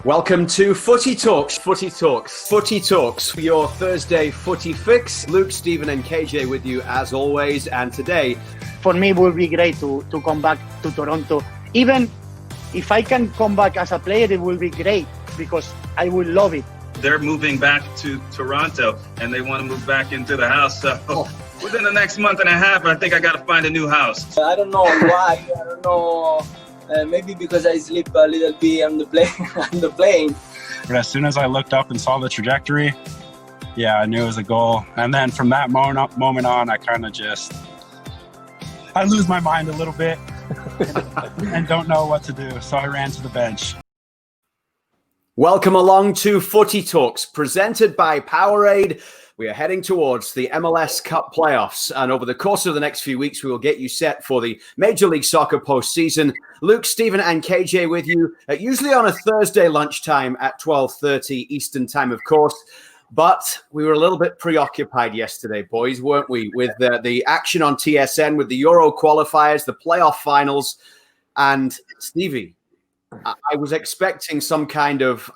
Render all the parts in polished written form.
Welcome to Footy Talks. Footy Talks. Footy Talks, your Thursday footy fix. Luke, Stephen and KJ with you as always. And today, for me, it would be great to come back to Toronto. Even if I can come back as a player, it will be great because I will love it. They're moving back to Toronto and they want to move back into the house. So within the next month and a half, I think I got to find a new house. I don't know why. I don't know. Maybe because I sleep a little bit on the plane. But as soon as I looked up and saw the trajectory, I knew it was a goal. And then from that moment on, I kind of I lose my mind a little bit and don't know what to do. So I ran to the bench. Welcome along to Footy Talks, presented by Powerade. We are heading towards the MLS Cup playoffs, and over the course of the next few weeks, we will get you set for the Major League Soccer postseason. Luke, Stephen, and KJ with you, usually on a Thursday lunchtime at 12:30 Eastern Time, of course. But we were a little bit preoccupied yesterday, boys, weren't we, with the action on TSN, with the Euro qualifiers, the playoff finals, and Stevie. I was expecting some kind of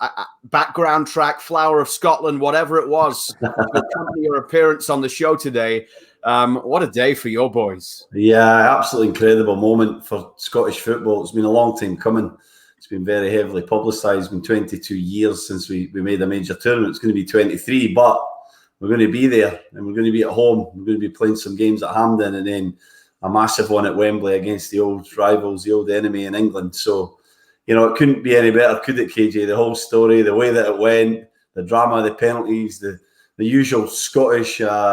background track, Flower of Scotland, whatever it was, to accompany your appearance on the show today. What a day for your boys. Yeah, absolutely incredible moment for Scottish football. It's been a long time coming. It's been very heavily publicised. It's been 22 years since we made a major tournament. It's going to be 23, but we're going to be there and we're going to be at home. We're going to be playing some games at Hampden and then a massive one at Wembley against the old rivals, the old enemy in England. So, it couldn't be any better, could it, KJ? The whole story, the way that it went, the drama, the penalties, the usual Scottish, mishap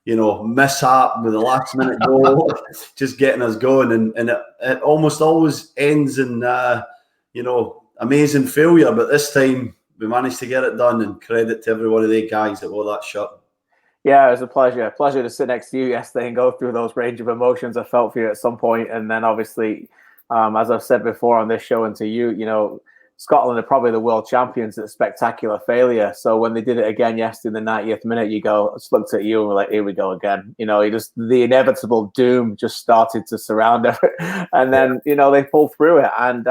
with the last-minute goal, just getting us going. And it almost always ends in, amazing failure. But this time, we managed to get it done, and credit to every one of the guys that wore that shirt. Yeah, it was a pleasure. Pleasure to sit next to you yesterday and go through those range of emotions I felt for you at some point. And then obviously, as I've said before on this show and to you, Scotland are probably the world champions at spectacular failure. So when they did it again yesterday in the 90th minute, I just looked at you and we're like, here we go again. The inevitable doom just started to surround it. And then, they pulled through it. And,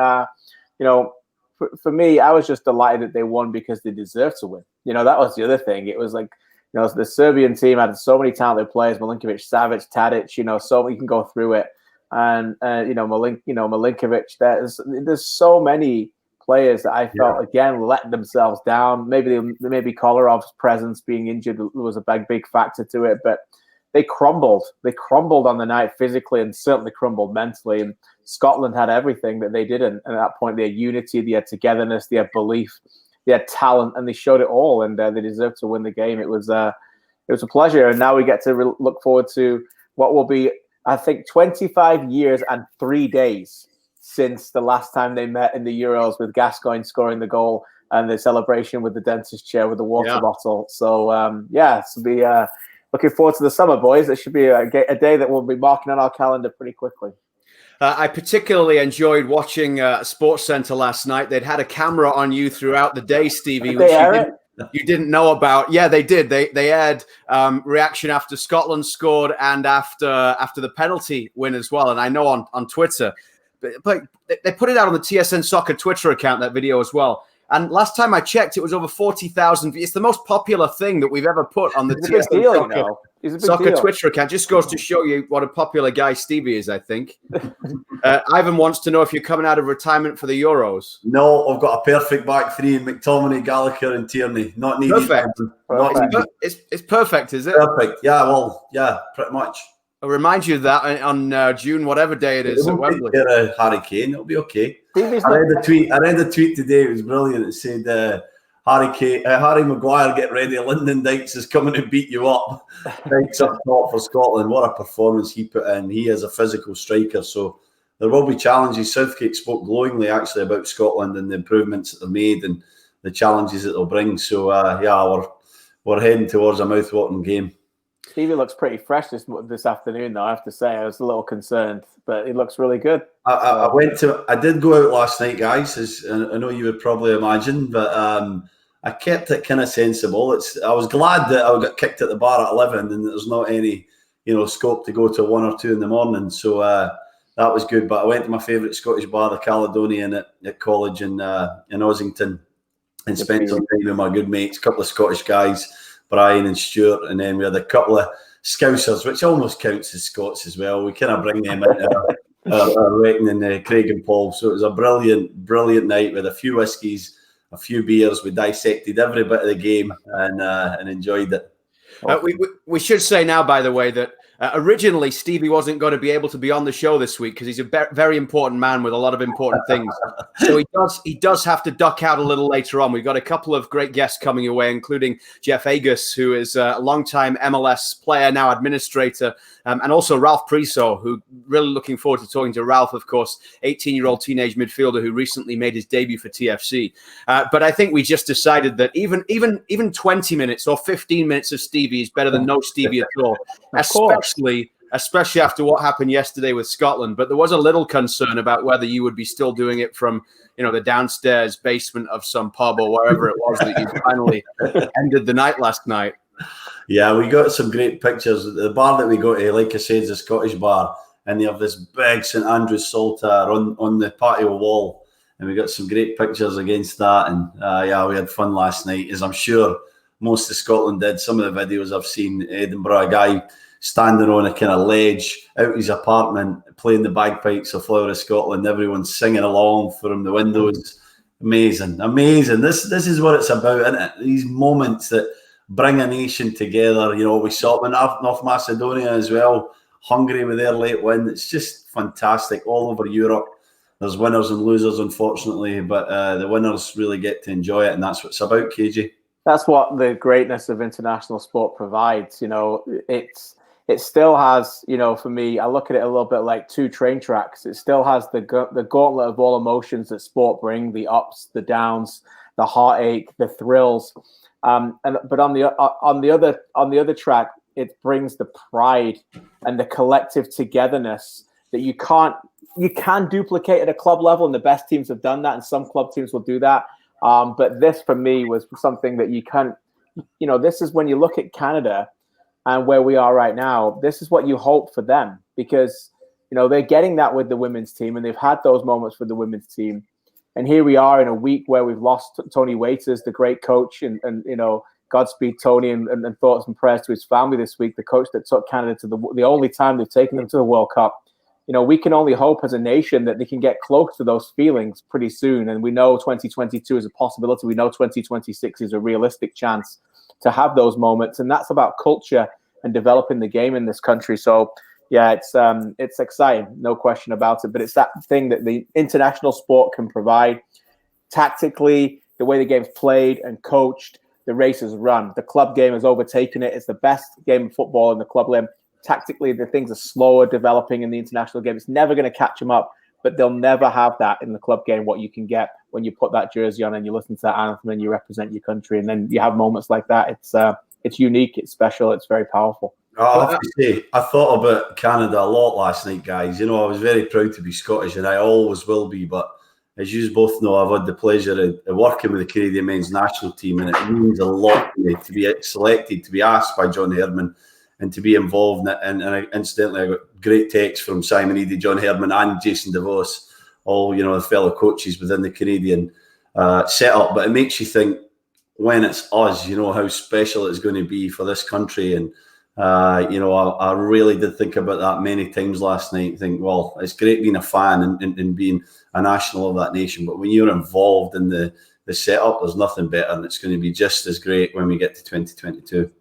for me, I was just delighted that they won because they deserved to win. That was the other thing. It was like, the Serbian team had so many talented players, Milinkovic, Savic, Tadic, so we can go through it. And Milinkovic, there's so many players that I felt again let themselves down. Maybe Kolarov's presence being injured was a big factor to it, but they crumbled. They crumbled on the night physically and certainly crumbled mentally. And Scotland had everything that they didn't. And at that point, they had unity, they had togetherness, they had belief, they had talent, and they showed it all. And they deserved to win the game. It was a pleasure. And now we get to look forward to what will be, I think, 25 years and 3 days since the last time they met in the Euros, with Gascoigne scoring the goal and the celebration with the dentist chair with the water bottle. So, so be looking forward to the summer, boys. It should be a day that we'll be marking on our calendar pretty quickly. I particularly enjoyed watching SportsCenter last night. They'd had a camera on you throughout the day, Stevie, which you didn't know about. Yeah, they did. They aired reaction after Scotland scored and after the penalty win as well. And I know on Twitter, but they put it out on the TSN Soccer Twitter account, that video as well. And last time I checked, it was over 40,000. It's the most popular thing that we've ever put on the TSN Soccer Twitter account. Just goes to show you what a popular guy Stevie is, I think. Ivan wants to know if you're coming out of retirement for the Euros. No, I've got a perfect back three in McTominay, Gallagher and Tierney. Not needed. Perfect. It's perfect, is it? Perfect. Yeah, well, yeah, pretty much. I'll remind you of that on June, whatever day it is at Wembley. Harry Kane, it'll be okay. I read a tweet today. It was brilliant. It said, Harry Maguire, get ready. Lyndon Dykes is coming to beat you up. Dykes up top for Scotland. What a performance he put in. He is a physical striker. So there will be challenges. Southgate spoke glowingly actually about Scotland and the improvements that they've made and the challenges that they'll bring. So we're heading towards a mouth-watering game. Stevie looks pretty fresh this afternoon, though, I have to say. I was a little concerned, but he looks really good. I did go out last night, guys, as I know you would probably imagine, but I kept it kind of sensible. I was glad that I got kicked at the bar at 11 and there's not any, scope to go to 1 or 2 in the morning. So that was good. But I went to my favourite Scottish bar, the Caledonian, at college in Ossington, and spent some time with my good mates, a couple of Scottish guys, Brian and Stuart, and then we had a couple of Scousers, which almost counts as Scots as well. We kind of bring them into our reckoning, Craig and Paul. So it was a brilliant night with a few whiskies, a few beers. We dissected every bit of the game and enjoyed it. We should say now, by the way, that originally Stevie wasn't going to be able to be on the show this week because he's a very important man with a lot of important things. So he does have to duck out a little later on. We've got a couple of great guests coming your way, including Jeff Agus, who is a longtime MLS player, now administrator, and also Ralph Priso, who really looking forward to talking to Ralph, of course, 18-year-old teenage midfielder who recently made his debut for TFC. But I think we just decided that even 20 minutes or 15 minutes of Stevie is better than no Stevie at all, especially after what happened yesterday with Scotland. But there was a little concern about whether you would be still doing it from, the downstairs basement of some pub or wherever it was that you finally ended the night last night. Yeah, we got some great pictures. The bar that we go to, like I said, is a Scottish bar, and they have this big St Andrew's Saltire on the patio wall, and we got some great pictures against that. And we had fun last night, as I'm sure most of Scotland did. Some of the videos I've seen, Edinburgh, a guy standing on a kind of ledge out his apartment, playing the bagpipes of Flower of Scotland, everyone's singing along from the windows. Amazing. This is what it's about, isn't it? These moments that bring a nation together. We saw it in North Macedonia as well, Hungary with their late win. It's just fantastic all over Europe. There's winners and losers, unfortunately, but the winners really get to enjoy it, and that's what it's about, KG. That's what the greatness of international sport provides. It still has, for me, I look at it a little bit like two train tracks. It still has the gauntlet of all emotions that sport bring, the ups, the downs, the heartache, the thrills. But on the other track, it brings the pride and the collective togetherness that you can duplicate at a club level, and the best teams have done that, and some club teams will do that. But this, for me, was something that you can't. This is when you look at Canada and where we are right now. This is what you hope for them, because they're getting that with the women's team, and they've had those moments with the women's team. And here we are in a week where we've lost Tony Waiters, the great coach, and Godspeed Tony, and thoughts and prayers to his family this week, the coach that took Canada to the only time they've taken them to the World Cup. We can only hope as a nation that they can get close to those feelings pretty soon. And we know 2022 is a possibility. We know 2026 is a realistic chance to have those moments. And that's about culture and developing the game in this country. So, yeah, it's exciting, no question about it. But it's that thing that the international sport can provide tactically, the way the game's played and coached, the race is run. The club game has overtaken it. It's the best game of football in the club game. Tactically, the things are slower developing in the international game. It's never going to catch them up, but they'll never have that in the club game, what you can get when you put that jersey on and you listen to that anthem and you represent your country. And then you have moments like that. It's unique, it's special, it's very powerful. I have to say, I thought about Canada a lot last night, guys. I was very proud to be Scottish, and I always will be. But as you both know, I've had the pleasure of working with the Canadian men's national team, and it means a lot to me to be selected, to be asked by John Herman, and to be involved in it. And incidentally, I got great texts from Simon Eadie, John Herman, and Jason DeVos, all the fellow coaches within the Canadian setup. But it makes you think, when it's us, how special it's going to be for this country. And I really did think about that many times last night. Think, well, it's great being a fan and being a national of that nation, but when you're involved in the setup, there's nothing better, and it's going to be just as great when we get to 2022.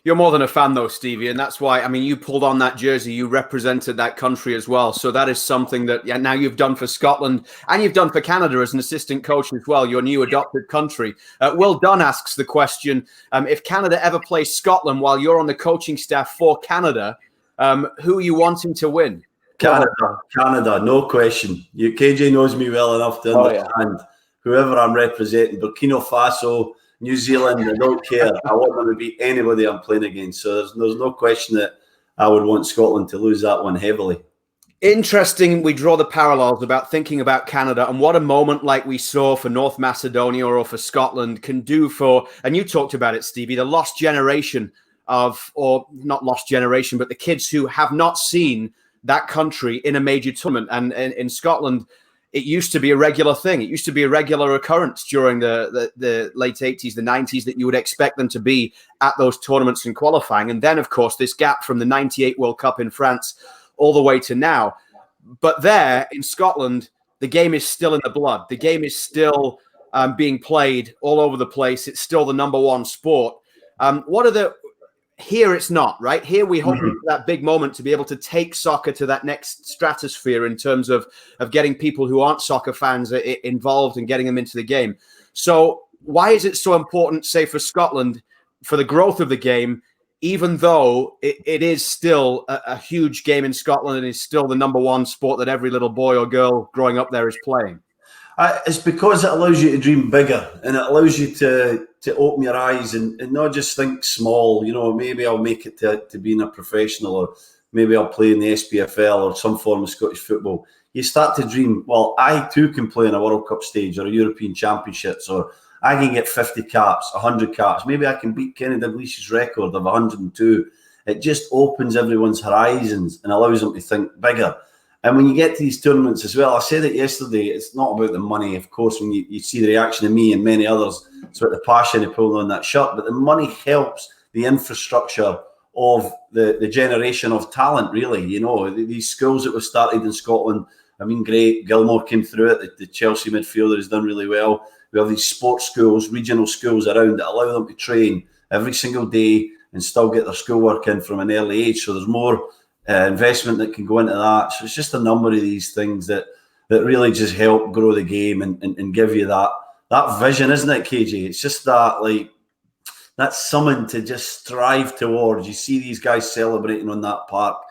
You're more than a fan, though, Stevie, and that's why, you pulled on that jersey. You represented that country as well. So that is something that now you've done for Scotland, and you've done for Canada as an assistant coach as well, your new adopted country. Will Dunn asks the question, if Canada ever plays Scotland while you're on the coaching staff for Canada, who are you wanting to win? Canada, no question. KJ knows me well enough to understand whoever I'm representing, Burkina Faso, New Zealand, I don't care. I want them to beat anybody I'm playing against. So there's no question that I would want Scotland to lose that one heavily. Interesting, we draw the parallels about thinking about Canada and what a moment like we saw for North Macedonia or for Scotland can do for, and you talked about it, Stevie, the lost generation of, or not lost generation, but the kids who have not seen that country in a major tournament. And in Scotland, it used to be a regular thing. It used to be a regular occurrence during the late 80s, the 90s, that you would expect them to be at those tournaments and qualifying. And then, of course, this gap from the 98 World Cup in France all the way to now. But there in Scotland, the game is still in the blood. The game is still being played all over the place. It's still the number one sport. Here it's not, right? Here we hope for that big moment to be able to take soccer to that next stratosphere in terms of getting people who aren't soccer fans involved and getting them into the game. So why is it so important, say, for Scotland, for the growth of the game, even though it is still a huge game in Scotland and is still the number one sport that every little boy or girl growing up there is playing? It's because it allows you to dream bigger, and it allows you to open your eyes and not just think small. You know, maybe I'll make it to being a professional, or maybe I'll play in the SPFL or some form of Scottish football. You start to dream, well, I too can play in a World Cup stage or a European Championships, or I can get 50 caps, 100 caps. Maybe I can beat Kenny Dalglish's record of 102. It just opens everyone's horizons and allows them to think bigger. And when you get to these tournaments as well, I said it yesterday, it's not about the money, of course, when you see the reaction of me and many others. It's about the passion of pulling on that shirt. But the money helps the infrastructure of the generation of talent, really. You know, these schools that were started in Scotland, I mean, great. Gilmore came through it. The Chelsea midfielder has done really well. We have these sports schools, regional schools around that allow them to train every single day and still get their schoolwork in from an early age. So there's more investment that can go into that. So it's just a number of these things that really just help grow the game and give you that vision, isn't it, KJ? It's just that's something to just strive towards. You see these guys celebrating on that park.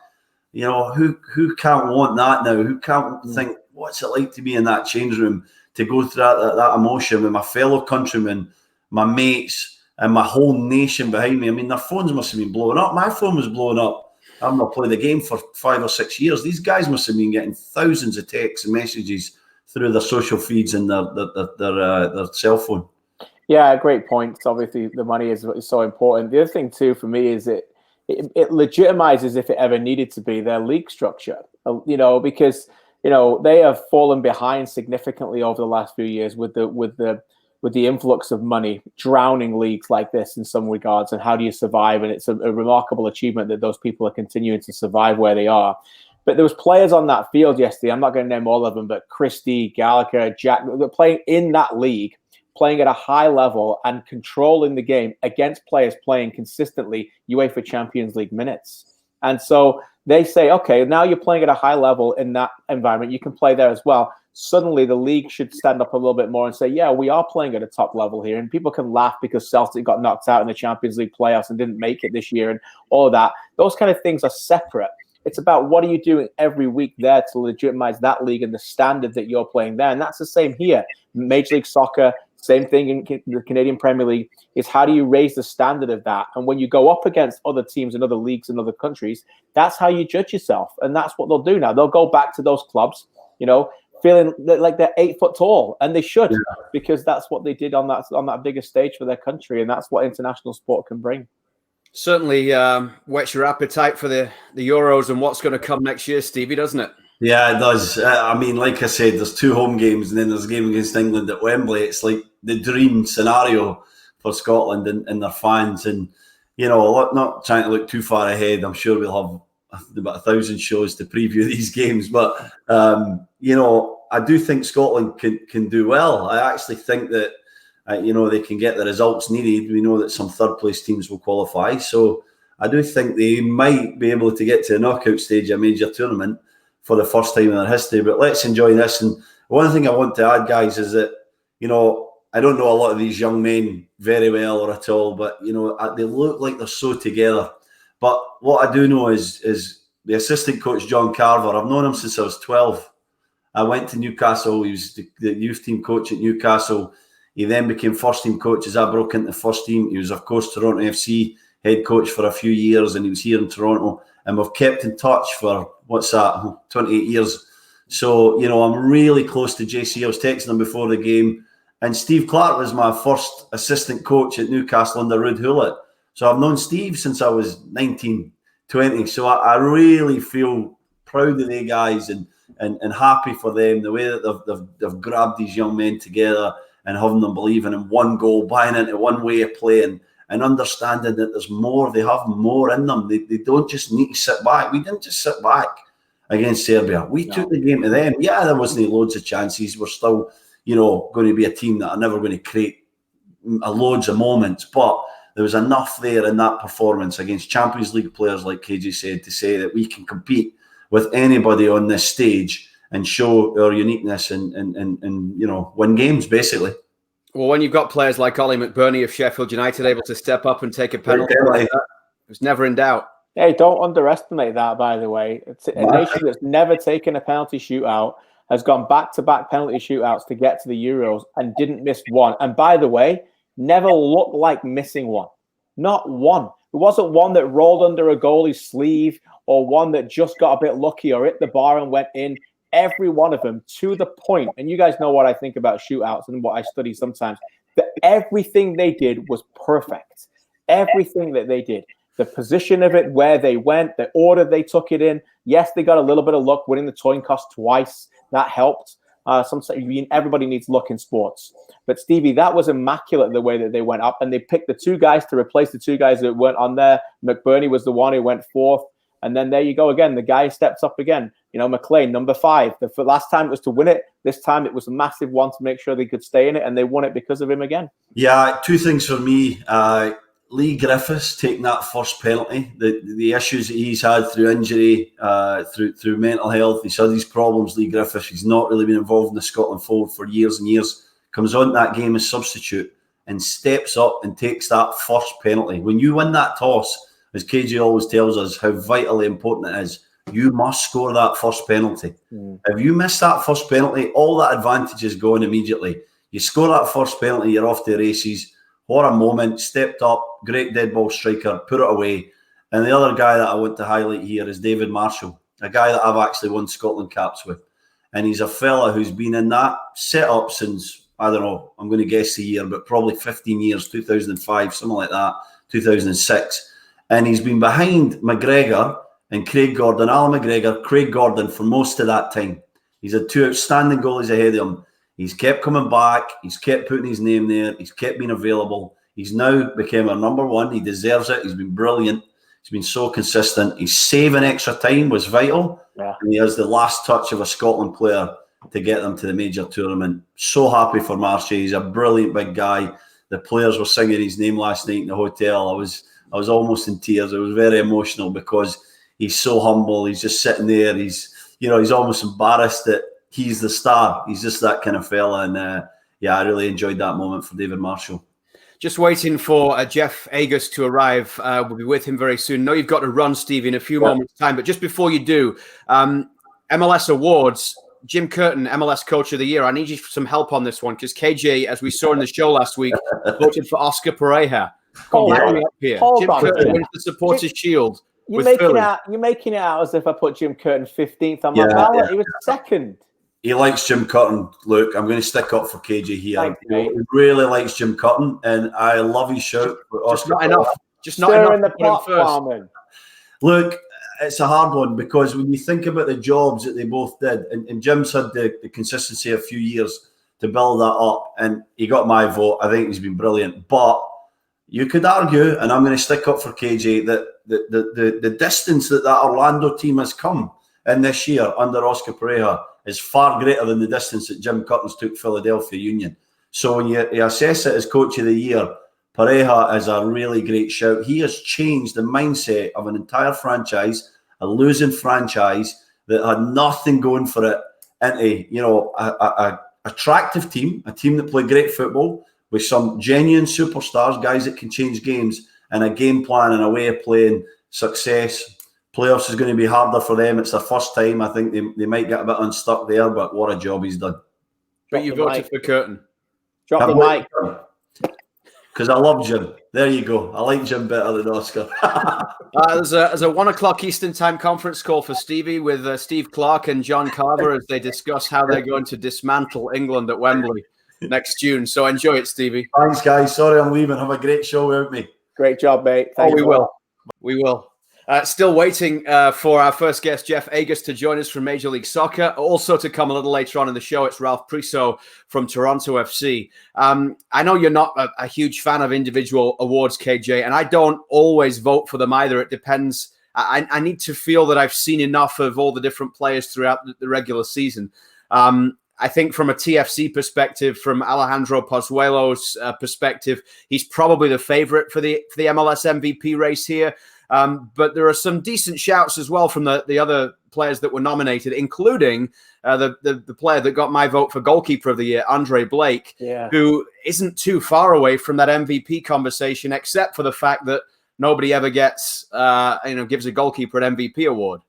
You know, who can't want that now? Who can't think, what's it like to be in that change room, to go through that emotion with my fellow countrymen, my mates, and my whole nation behind me? I mean, their phones must have been blowing up. My phone was blowing up. I've not played the game for 5 or 6 years. These guys must have been getting thousands of texts and messages through their social feeds and their cell phone. Yeah, great points. Obviously, the money is so important. The other thing, too, for me is it legitimizes, if it ever needed to be, their league structure. You know, because, you know, they have fallen behind significantly over the last few years with the influx of money, drowning leagues like this in some regards. And how do you survive? And it's a remarkable achievement that those people are continuing to survive where they are. But there was players on that field yesterday. I'm not going to name all of them, but Christie, Gallagher, Jack, they're playing in that league, playing at a high level and controlling the game against players playing consistently UEFA Champions League minutes. And so they say, okay, now you're playing at a high level in that environment. You can play there as well. Suddenly the league should stand up a little bit more and say, yeah, we are playing at a top level here. And people can laugh because Celtic got knocked out in the Champions League playoffs and didn't make it this year and all of that. Those kind of things are separate. It's about what are you doing every week there to legitimize that league and the standard that you're playing there. And that's the same here. Major League Soccer, same thing in the Canadian Premier League, is how do you raise the standard of that? And when you go up against other teams and other leagues in other countries, that's how you judge yourself. And that's what they'll do now. They'll go back to those clubs, you know, feeling like they're 8 foot tall, and they should, because that's what they did on that bigger stage for their country, and that's what international sport can bring. Certainly whets your appetite for the Euros and what's going to come next year, Stevie, doesn't it? Yeah, it does. I mean, like I said, there's 2 home games and then there's a game against England at Wembley. It's like the dream scenario for Scotland and their fans. And, you know, not trying to look too far ahead, I'm sure we'll have about 1,000 shows to preview these games. But, you know, I do think Scotland can do well. I actually think that, you know, they can get the results needed. We know that some third-place teams will qualify. So I do think they might be able to get to a knockout stage of a major tournament for the first time in their history. But let's enjoy this. And one thing I want to add, guys, is that, you know, I don't know a lot of these young men very well or at all, but, you know, they look like they're so together. But what I do know is the assistant coach, John Carver, I've known him since I was 12. I went to Newcastle. He was the youth team coach at Newcastle. He then became first team coach as I broke into the first team. He was, of course, Toronto FC head coach for a few years, and he was here in Toronto. And we've kept in touch for, 28 years. So, you know, I'm really close to JC. I was texting him before the game. And Steve Clarke was my first assistant coach at Newcastle under Ruud Gullit. So I've known Steve since I was 19, 20. So I really feel proud of the guys and happy for them, the way that they've grabbed these young men together and having them believing in one goal, buying into one way of playing, and understanding that there's more. They have more in them. They don't just need to sit back. We didn't just sit back against Serbia. We took the game to them. Yeah, there wasn't loads of chances. We're still, going to be a team that are never going to create loads of moments, but there was enough there in that performance against Champions League players, like KJ said, to say that we can compete with anybody on this stage and show our uniqueness and win games, basically. Well, when you've got players like Ollie McBurney of Sheffield United able to step up and take a penalty like that, it was never in doubt. Hey, don't underestimate that, by the way. It's a nation that's never taken a penalty shootout, has gone back-to-back penalty shootouts to get to the Euros and didn't miss one. And by the way, never looked like missing one. Not one. It wasn't one that rolled under a goalie's sleeve or one that just got a bit lucky or hit the bar and went in. Every one of them to the point. And you guys know what I think about shootouts and what I study sometimes. That everything they did was perfect. Everything that they did. The position of it, where they went, the order they took it in. Yes, they got a little bit of luck winning the coin toss twice. That helped. Everybody needs luck in sports. But Stevie, that was immaculate the way that they went up. And they picked the two guys to replace the two guys that weren't on there. McBurney was the one who went fourth. And then there you go again. The guy steps up again. McLean, number 5. The last time it was to win it. This time it was a massive one to make sure they could stay in it. And they won it because of him again. Yeah, 2 things for me. Lee Griffiths taking that first penalty. The issues that he's had through injury, through mental health. He's had these problems, Lee Griffiths. He's not really been involved in the Scotland forward for years and years. Comes on that game as substitute and steps up and takes that first penalty. When you win that toss, as KJ always tells us, how vitally important it is, you must score that first penalty. If you miss that first penalty, all that advantage is gone immediately. You score that first penalty, you're off to the races. What a moment, stepped up, great dead ball striker, put it away. And the other guy that I want to highlight here is David Marshall, a guy that I've actually won Scotland caps with. And he's a fella who's been in that setup since, I don't know, I'm going to guess the year, but probably 15 years, 2005, something like that, 2006. And he's been behind McGregor and Craig Gordon, Alan McGregor, Craig Gordon for most of that time. He's had 2 outstanding goalies ahead of him. He's kept coming back. He's kept putting his name there. He's kept being available. He's now become our number 1. He deserves it. He's been brilliant. He's been so consistent. His saving extra time was vital. Yeah. And he has the last touch of a Scotland player to get them to the major tournament. So happy for Marshall. He's a brilliant big guy. The players were singing his name last night in the hotel. I was almost in tears. It was very emotional because he's so humble. He's just sitting there. He's almost embarrassed that he's the star. He's just that kind of fella. And I really enjoyed that moment for David Marshall. Just waiting for Jeff Agus to arrive. We'll be with him very soon. No, you've got to run, Stevie, in a few moments' time. But just before you do, MLS Awards, Jim Curtin, MLS Coach of the Year. I need you for some help on this one because KJ, as we saw in the show last week, voted for Oscar Pareja. Hold Jim Curtin wins the Supporters' Shield. You're making it out as if I put Jim Curtin 15th on my ballot. He was 2nd. He likes Jim Curtin. Look, I'm going to stick up for KJ here. He really likes Jim Curtin, and I love his shout. Just not enough. Just not enough in the pot, first. Look, it's a hard one because when you think about the jobs that they both did, and Jim's had the consistency a few years to build that up, and he got my vote. I think he's been brilliant. But you could argue, and I'm going to stick up for KJ, that the distance that Orlando team has come in this year under Oscar Pareja is far greater than the distance that Jim Curtin's took Philadelphia Union. So when you assess it as Coach of the Year, Pareja is a really great shout. He has changed the mindset of an entire franchise, a losing franchise that had nothing going for it, into a attractive team, a team that played great football with some genuine superstars, guys that can change games, and a game plan and a way of playing. Success. Playoffs is going to be harder for them. It's their first time. I think they might get a bit unstuck there, but what a job he's done. But you voted for Curtin. Drop the mic. Because I love Jim. There you go. I like Jim better than Oscar. There's a 1 o'clock Eastern Time conference call for Stevie with Steve Clarke and John Carver as they discuss how they're going to dismantle England at Wembley next June. So enjoy it, Stevie. Thanks, guys. Sorry I'm leaving. Have a great show without me. Great job, mate. We will. Still waiting for our first guest, Jeff Agus, to join us from Major League Soccer. Also to come a little later on in the show, it's Ralph Priso from Toronto FC. I know you're not a huge fan of individual awards, KJ, and I don't always vote for them either. It depends. I need to feel that I've seen enough of all the different players throughout the regular season. I think from a TFC perspective, from Alejandro Pozuelo's perspective, he's probably the favorite for the MLS MVP race here. But there are some decent shouts as well from the other players that were nominated, including the player that got my vote for goalkeeper of the year, Andre Blake, who isn't too far away from that MVP conversation, except for the fact that nobody ever gets, gives a goalkeeper an MVP award.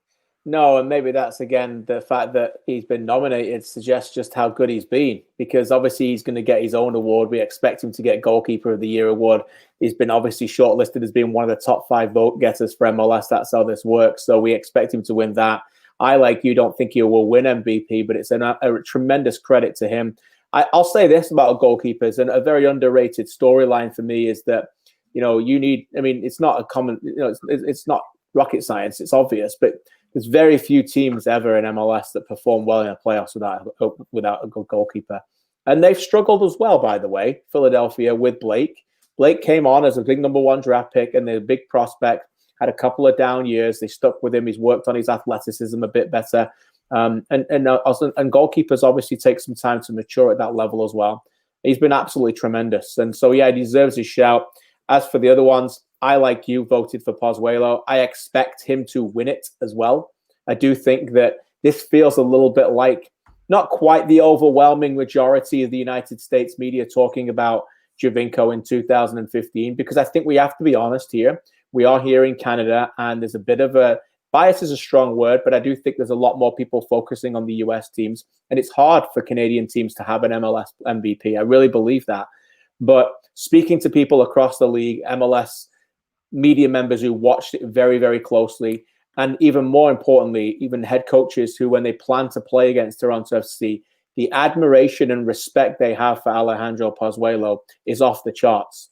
No, and maybe that's, again, the fact that he's been nominated suggests just how good he's been, because obviously he's going to get his own award. We expect him to get Goalkeeper of the Year award. He's been obviously shortlisted as being one of the top 5 vote getters for MLS. That's how this works. So we expect him to win that. I, like you, don't think he will win MVP, but it's a tremendous credit to him. I'll say this about goalkeepers, and a very underrated storyline for me is that, you need, it's not a common, it's not rocket science. It's obvious, but there's very few teams ever in MLS that perform well in the playoffs without a good goalkeeper. And they've struggled as well, by the way, Philadelphia with Blake. Blake came on as a big number 1 draft pick and a big prospect, had a couple of down years. They stuck with him. He's worked on his athleticism a bit better. And goalkeepers obviously take some time to mature at that level as well. He's been absolutely tremendous. And so, he deserves his shout. As for the other ones, I, like you, voted for Pozuelo. I expect him to win it as well. I do think that this feels a little bit like not quite the overwhelming majority of the United States media talking about Giovinco in 2015, because I think we have to be honest here. We are here in Canada, and there's a bit of a bias is a strong word, but I do think there's a lot more people focusing on the US teams, and it's hard for Canadian teams to have an MLS MVP. I really believe that. But speaking to people across the league, MLS media members who watched it very, very closely, and even more importantly, even head coaches who, when they plan to play against Toronto FC, the admiration and respect they have for Alejandro Pozuelo is off the charts.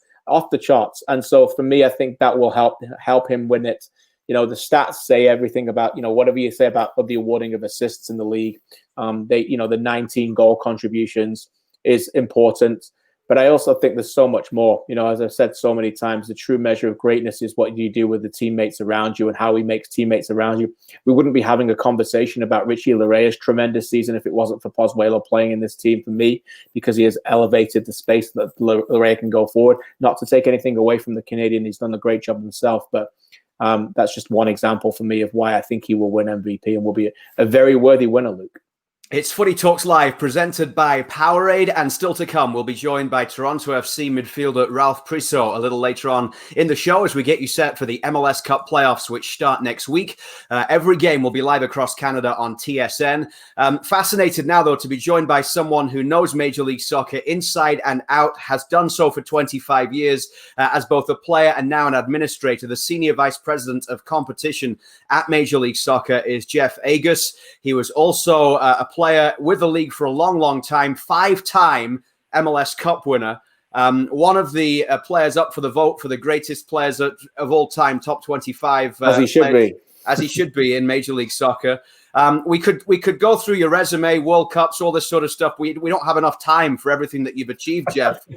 And so for me, I think that will help him win it. The stats say everything about, whatever you say about the awarding of assists in the league. The 19 goal contributions is important. But I also think there's so much more. As I've said so many times, the true measure of greatness is what you do with the teammates around you and how he makes teammates around you. We wouldn't be having a conversation about Richie Larea's tremendous season if it wasn't for Pozuelo playing in this team for me, because he has elevated the space that Larea can go forward. Not to take anything away from the Canadian. He's done a great job himself. But that's just one example for me of why I think he will win MVP and will be a very worthy winner, Luke. It's Footy Talks Live, presented by Powerade, and still to come, we'll be joined by Toronto FC midfielder Ralph Priso a little later on in the show as we get you set for the MLS Cup playoffs, which start next week. Every game will be live across Canada on TSN. Fascinated now, though, to be joined by someone who knows Major League Soccer inside and out, has done so for 25 years as both a player and now an administrator. The Senior Vice President of Competition at Major League Soccer is Jeff Agus. He was also a player with the league for a long, long time, 5-time MLS Cup winner, one of the players up for the vote for the greatest players of all time, top 25. As he should be in Major League Soccer. We could go through your resume, World Cups, all this sort of stuff. We don't have enough time for everything that you've achieved, Jeff,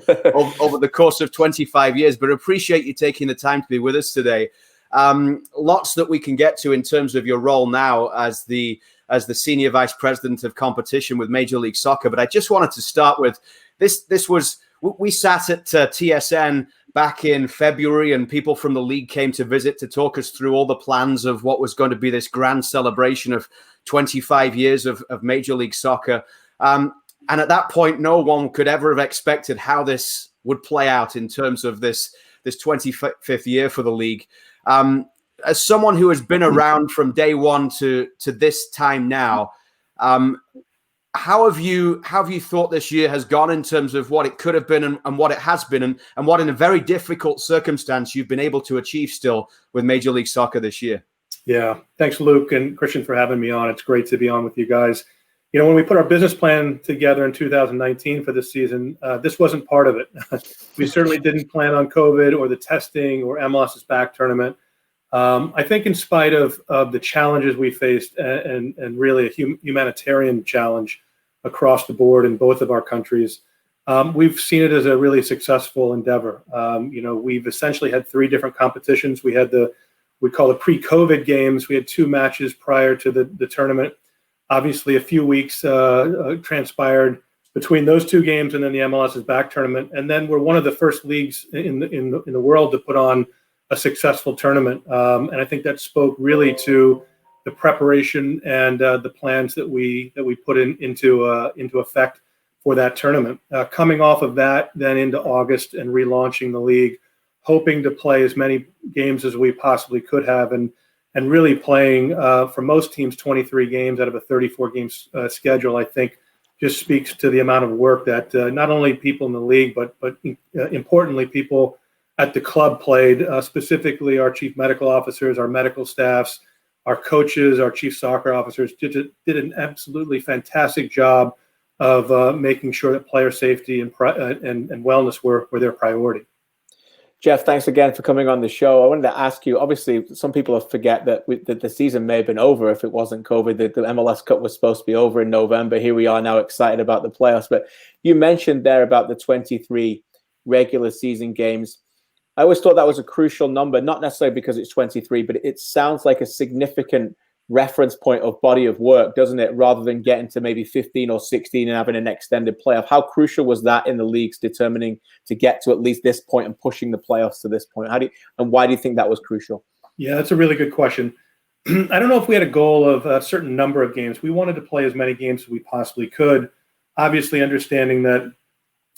over the course of 25 years, but appreciate you taking the time to be with us today. Lots that we can get to in terms of your role now as the Senior Vice President of Competition with Major League Soccer. But I just wanted to start with this. We sat at TSN back in February, and people from the league came to visit to talk us through all the plans of what was going to be this grand celebration of 25 years of Major League Soccer. And at that point, no one could ever have expected how this would play out in terms of this 25th year for the league. As someone who has been around from day one to this time now, how have you thought this year has gone in terms of what it could have been and what it has been, and what in a very difficult circumstance you've been able to achieve still with Major League Soccer this year? Yeah, thanks, Luke and Christian, for having me on. It's great to be on with you guys. When we put our business plan together in 2019 for this season, this wasn't part of it. We certainly didn't plan on COVID or the testing or MLS's back tournament. I think in spite of the challenges we faced and really a humanitarian challenge across the board in both of our countries, we've seen it as a really successful endeavor. We've essentially had 3 different competitions. We had we call it pre-COVID games. We had 2 matches prior to the tournament. Obviously, a few weeks transpired between those 2 games and then the MLS's back tournament. And then we're one of the first leagues in the world to put on a successful tournament. And I think that spoke really to the preparation and the plans that we put into effect for that tournament. Coming off of that, then into August and relaunching the league, hoping to play as many games as we possibly could have, and really playing for most teams 23 games out of a 34 game schedule, I think just speaks to the amount of work that not only people in the league, but importantly people at the club played, specifically our chief medical officers, our medical staffs, our coaches, our chief soccer officers did an absolutely fantastic job of making sure that player safety and wellness were their priority. Jeff, thanks again for coming on the show. I wanted to ask you, obviously, some people forget that the season may have been over if it wasn't COVID. The MLS Cup was supposed to be over in November. Here we are now excited about the playoffs. But you mentioned there about the 23 regular season games. I always thought that was a crucial number, not necessarily because it's 23, but it sounds like a significant reference point of body of work, doesn't it? Rather than getting to maybe 15 or 16 and having an extended playoff. How crucial was that in the leagues determining to get to at least this point and pushing the playoffs to this point? And why do you think that was crucial? Yeah, that's a really good question. I don't know if we had a goal of a certain number of games. We wanted to play as many games as we possibly could, obviously understanding that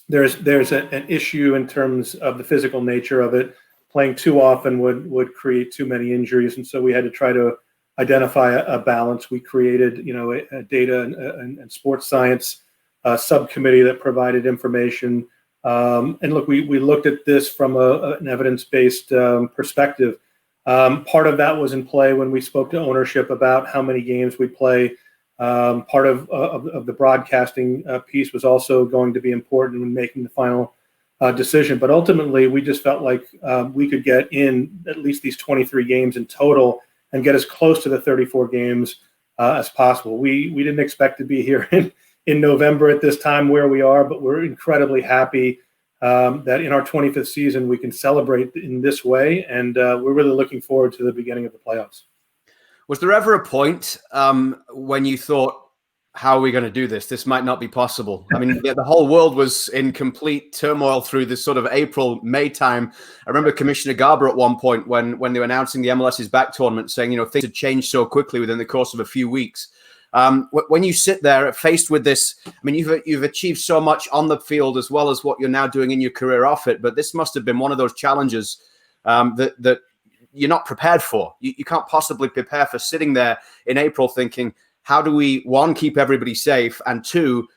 there's an issue in terms of the physical nature of it. Playing too often would create too many injuries, and so we had to try to identify a balance. We created, a data and sports science subcommittee that provided information. And look, we looked at this from an evidence-based perspective. Part of that was in play when we spoke to ownership about how many games we play. Part of the broadcasting piece was also going to be important when making the final decision. But ultimately, we just felt like we could get in at least these 23 games in total and get as close to the 34 games as possible. We didn't expect to be here in November at this time where we are, but we're incredibly happy that in our 25th season we can celebrate in this way, and we're really looking forward to the beginning of the playoffs. Was there ever a point when you thought, how are we going to do this? This might not be possible. I mean, the whole world was in complete turmoil through this sort of April, May time. I remember Commissioner Garber at one point when they were announcing the MLS's back tournament saying, things had changed so quickly within the course of a few weeks. When you sit there faced with this, I mean, you've achieved so much on the field as well as what you're now doing in your career off it. But this must have been one of those challenges that you're not prepared for. You can't possibly prepare for sitting there in April thinking, how do we, one, keep everybody safe, and two,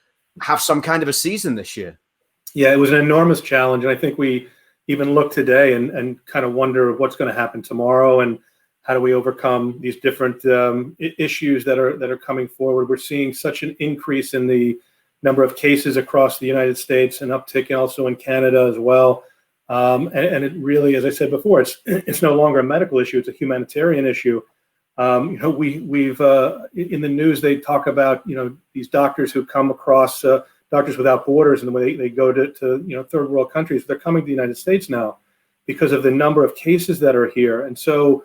have some kind of a season this year? Yeah, it was an enormous challenge. And I think we even look today and kind of wonder what's going to happen tomorrow and how do we overcome these different issues that are coming forward. We're seeing such an increase in the number of cases across the United States, and uptick also in Canada as well. And it really, as I said before, it's no longer a medical issue; it's a humanitarian issue. We've in the news they talk about these doctors who come across Doctors Without Borders, and when they go to third world countries, they're coming to the United States now because of the number of cases that are here, and so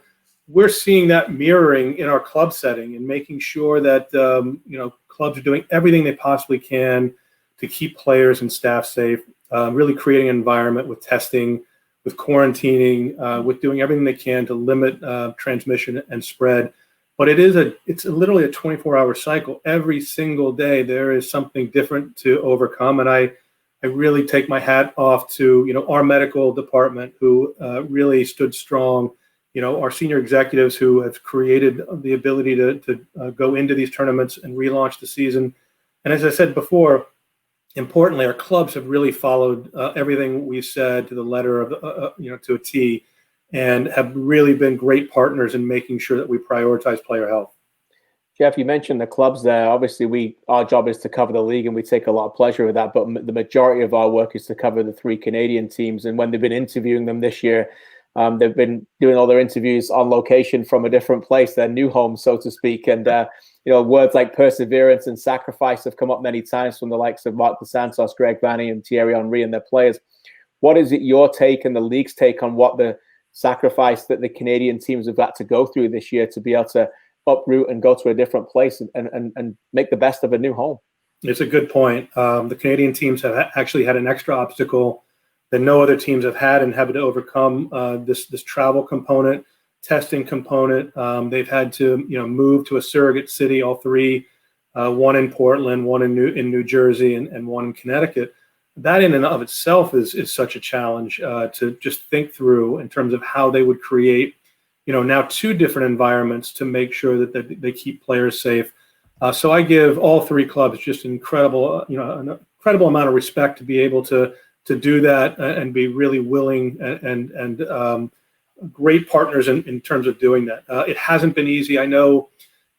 we're seeing that mirroring in our club setting and making sure that clubs are doing everything they possibly can to keep players and staff safe. Really creating an environment with testing, with quarantining, with doing everything they can to limit transmission and spread. But it's literally a 24-hour cycle. Every single day there is something different to overcome, and I really take my hat off to our medical department who really stood strong. Our senior executives who have created the ability to go into these tournaments and relaunch the season. And as I said before, importantly, our clubs have really followed everything we said to the letter of to a T, and have really been great partners in making sure that we prioritize player health. Jeff, you mentioned the clubs there. Obviously, our job is to cover the league, and we take a lot of pleasure with that. But the majority of our work is to cover the 3 Canadian teams. And when they've been interviewing them this year, They've been doing all their interviews on location from a different place, their new home, so to speak. And, words like perseverance and sacrifice have come up many times from the likes of Mark Dos Santos, Greg Vanney, and Thierry Henry and their players. What is it your take and the league's take on what the sacrifice that the Canadian teams have got to go through this year to be able to uproot and go to a different place and make the best of a new home? It's a good point. The Canadian teams have actually had an extra obstacle that no other teams have had and had to overcome, this travel component, testing component. They've had to move to a surrogate city, all three, one in Portland, one in New Jersey, and one in Connecticut. That in and of itself is such a challenge to just think through in terms of how they would create now two different environments to make sure that they keep players safe. So I give all three clubs just an incredible amount of respect to be able to do that and be really willing and great partners in terms of doing that. It hasn't been easy. I know,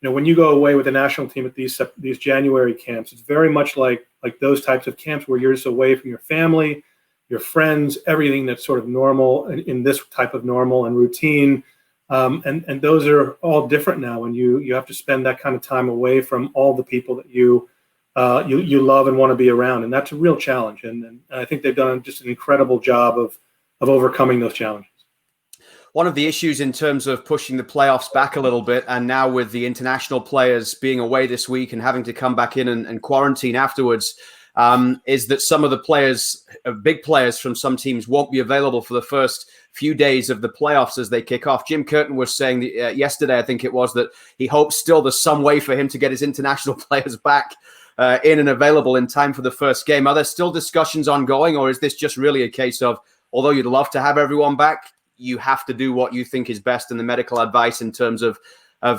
when you go away with the national team at these January camps, it's very much like those types of camps where you're just away from your family, your friends, everything that's sort of normal in this type of normal and routine. And those are all different now, and you have to spend that kind of time away from all the people that you love and want to be around, and that's a real challenge. And I think they've done just an incredible job of overcoming those challenges. One of the issues in terms of pushing the playoffs back a little bit, and now with the international players being away this week and having to come back in and quarantine afterwards, is that some of the players, big players from some teams, won't be available for the first few days of the playoffs as they kick off. Jim Curtin was saying that, yesterday, I think it was, that he hopes still there's some way for him to get his international players back in and available in time for the first game. Are there still discussions ongoing, or is this just really a case of, although you'd love to have everyone back, you have to do what you think is best in the medical advice in terms of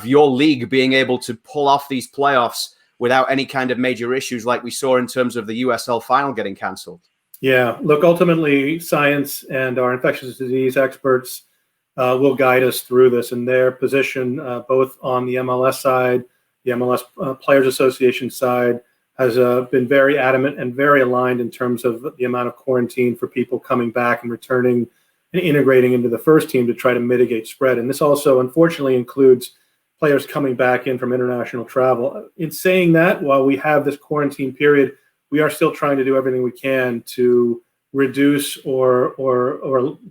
your league being able to pull off these playoffs without any kind of major issues like we saw in terms of the USL final getting cancelled? Yeah, look, ultimately, science and our infectious disease experts will guide us through this, and their position, both on the MLS side, the MLS Players Association side, has been very adamant and very aligned in terms of the amount of quarantine for people coming back and returning and integrating into the first team to try to mitigate spread. And this also, unfortunately, includes players coming back in from international travel. In saying that, while we have this quarantine period, we are still trying to do everything we can to reduce or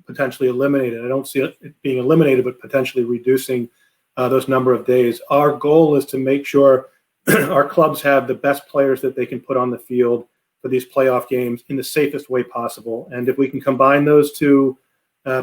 potentially eliminate it. I don't see it being eliminated, but potentially reducing those number of days. Our goal is to make sure our clubs have the best players that they can put on the field for these playoff games in the safest way possible. And if we can combine those two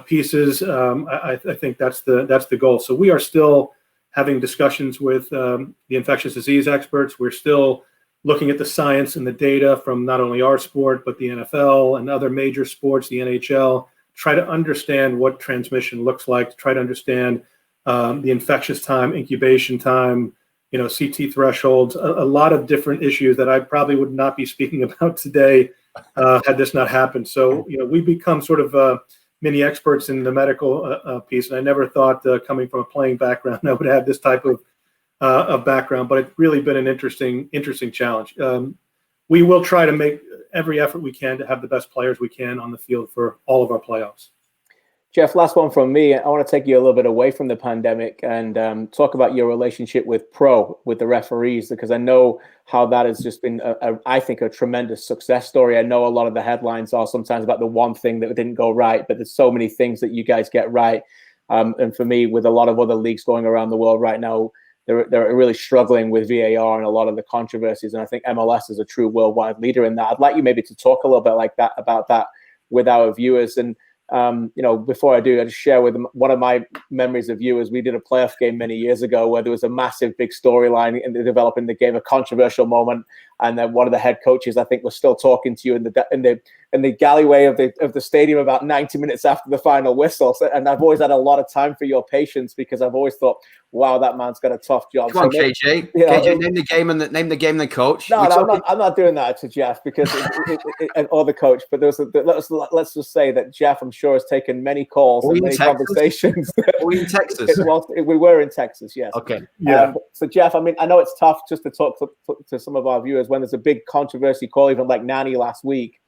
pieces, I think that's the goal. So we are still having discussions with the infectious disease experts. We're still looking at the science and the data from not only our sport, but the NFL and other major sports, the NHL, try to understand what transmission looks like, to try to understand the infectious time, incubation time, CT thresholds, a lot of different issues that I probably would not be speaking about today had this not happened. So, we become sort of mini experts in the medical piece. And I never thought coming from a playing background, I would have this type of background, but it's really been an interesting challenge. We will try to make every effort we can to have the best players we can on the field for all of our playoffs. Jeff, last one from me. I want to take you a little bit away from the pandemic and talk about your relationship with the referees, because I know how that has just been, I think, a tremendous success story. I know a lot of the headlines are sometimes about the one thing that didn't go right, but there's so many things that you guys get right. And for me, with a lot of other leagues going around the world right now, they're really struggling with VAR and a lot of the controversies. And I think MLS is a true worldwide leader in that. I'd like you maybe to talk a little bit about that with our viewers. And before I do, I just share with them one of my memories of you is we did a playoff game many years ago where there was a massive big storyline in developing the game, a controversial moment, and then one of the head coaches, I think, was still talking to you in the galleyway of the stadium about 90 minutes after the final whistle. So, and I've always had a lot of time for your patience because I've always thought, wow, that man's got a tough job. Come on, KJ. KJ, name the game and the coach. No, I'm not doing that to Jeff because or the coach. But let's just say that Jeff, I'm sure, has taken many calls and many conversations. Were we in Texas? We were in Texas, yes. Okay. Yeah. So Jeff, I mean, I know it's tough just to talk to some of our viewers when there's a big controversy call, even like Nani last week.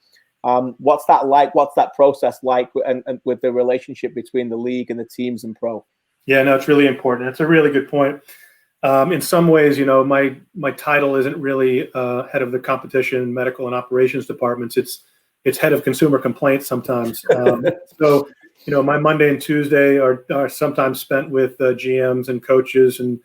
What's that like? What's that process like, and with the relationship between the league and the teams and pro? Yeah, no, it's really important. It's a really good point. In some ways, my title isn't really head of the competition, medical, and operations departments. It's head of consumer complaints sometimes. So, my Monday and Tuesday are sometimes spent with GMs and coaches, and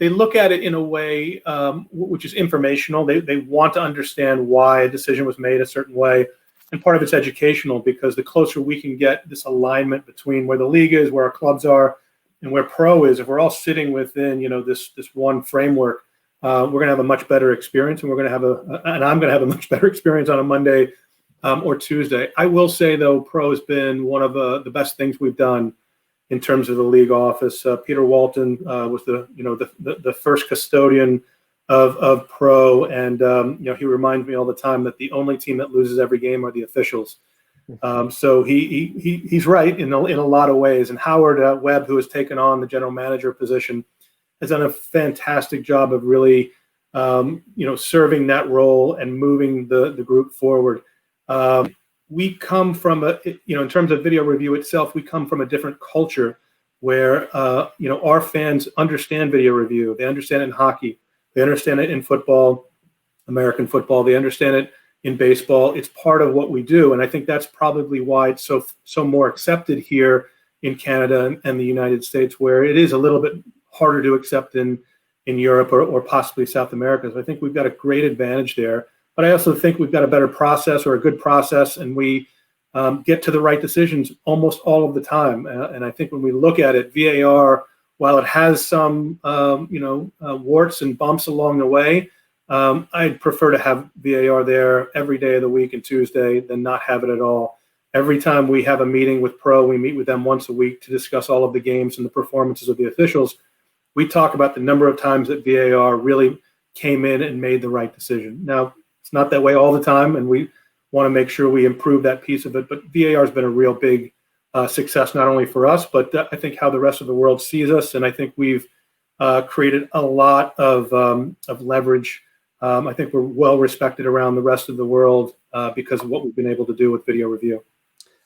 they look at it in a way which is informational. They want to understand why a decision was made a certain way, and part of it's educational, because the closer we can get this alignment between where the league is, where our clubs are, and where pro is, if we're all sitting within this one framework, we're going to have a much better experience, and I'm going to have a much better experience on a Monday or Tuesday. I will say, though, pro has been one of the best things we've done in terms of the league office. Peter Walton was the first custodian of pro, and he reminds me all the time that the only team that loses every game are the officials. So he's right in a lot of ways. And Howard Webb, who has taken on the general manager position, has done a fantastic job of really serving that role and moving the group forward. We come from in terms of video review itself, we come from a different culture where our fans understand video review. They understand it in hockey. They understand it in football, American football. They understand it in baseball. It's part of what we do, and I think that's probably why it's so more accepted here in Canada and the United States, where it is a little bit harder to accept in Europe or possibly South America. So I think we've got a great advantage there. But I also think we've got a better process, or a good process, and we get to the right decisions almost all of the time. And I think when we look at it, VAR, while it has some warts and bumps along the way, I'd prefer to have VAR there every day of the week and Tuesday than not have it at all. Every time we have a meeting with pro, we meet with them once a week to discuss all of the games and the performances of the officials. We talk about the number of times that VAR really came in and made the right decision. Now, it's not that way all the time, and we want to make sure we improve that piece of it. But VAR has been a real big success, not only for us, but I think how the rest of the world sees us. And I think we've created a lot of leverage. I think we're well respected around the rest of the world because of what we've been able to do with video review.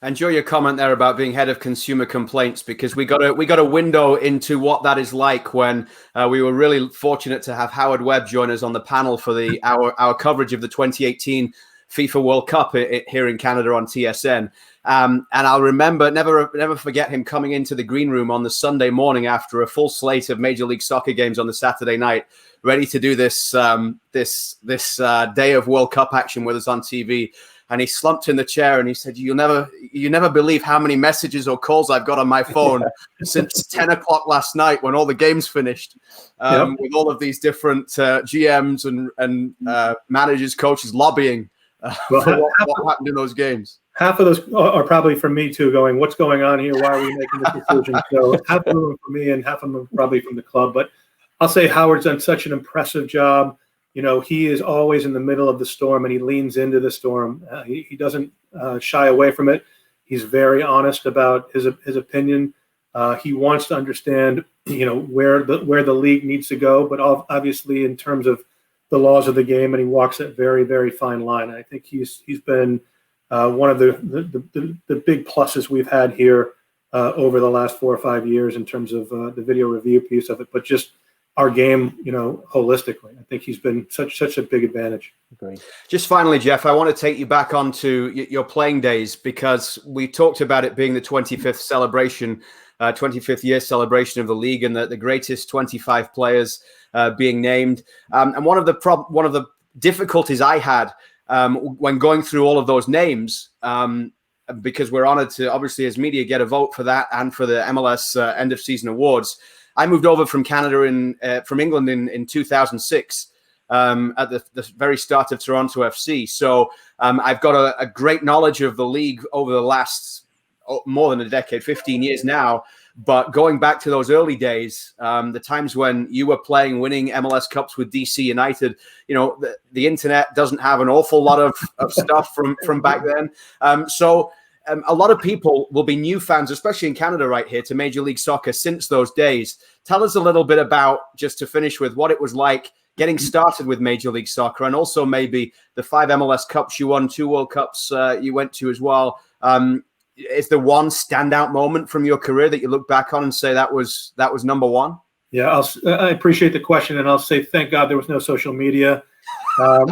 Enjoy your comment there about being head of consumer complaints, because we got a window into what that is like when we were really fortunate to have Howard Webb join us on the panel for our coverage of the 2018 FIFA World Cup here in Canada on TSN. And I'll never forget him coming into the green room on the Sunday morning after a full slate of Major League Soccer games on the Saturday night, ready to do this day of World Cup action with us on TV. And he slumped in the chair and he said, you never believe how many messages or calls I've got on my phone since 10 o'clock last night when all the games finished, with all of these different GMs and managers, coaches lobbying for what happened in those games. Half of those are probably from me too, going, what's going on here? Why are we making this decision? So half of them are from me and half of them are probably from the club. But I'll say Howard's done such an impressive job. He is always in the middle of the storm, and he leans into the storm. He doesn't shy away from it. He's very honest about his opinion. He wants to understand, where the league needs to go, but obviously in terms of the laws of the game, and he walks that very, very fine line. I think he's been one of the big pluses we've had here over the last 4 or 5 years in terms of the video review piece of it, but just our game, holistically. I think he's been such a big advantage. Agreed. Just finally, Jeff, I want to take you back onto your playing days, because we talked about it being the 25th celebration, 25th year celebration of the league, and the greatest 25 players being named. And one of the difficulties I had when going through all of those names, because we're honored to, obviously, as media, get a vote for that and for the MLS end of season awards. I moved over from Canada from England in 2006 at the very start of Toronto FC. So I've got a great knowledge of the league over the last more than a decade, 15 years now. But going back to those early days, the times when you were winning MLS Cups with DC United, the internet doesn't have an awful lot of stuff from back then. So a lot of people will be new fans, especially in Canada right here, to Major League Soccer since those days. Tell us a little bit about, just to finish with, what it was like getting started with Major League Soccer, and also maybe the 5 MLS Cups you won, 2 World Cups you went to as well. Is there one standout moment from your career that you look back on and say that was number one? Yeah, I appreciate the question, and I'll say thank God there was no social media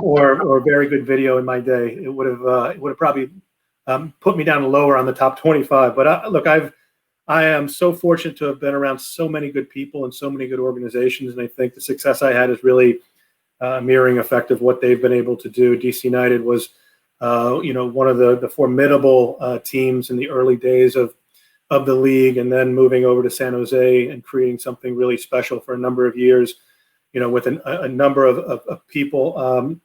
or very good video in my day. It would have probably put me down lower on the top 25. But look, I am so fortunate to have been around so many good people and so many good organizations, and I think the success I had is really a mirroring effect of what they've been able to do. DC United was, one of the formidable teams in the early days of the league, and then moving over to San Jose and creating something really special for a number of years, with a number of people.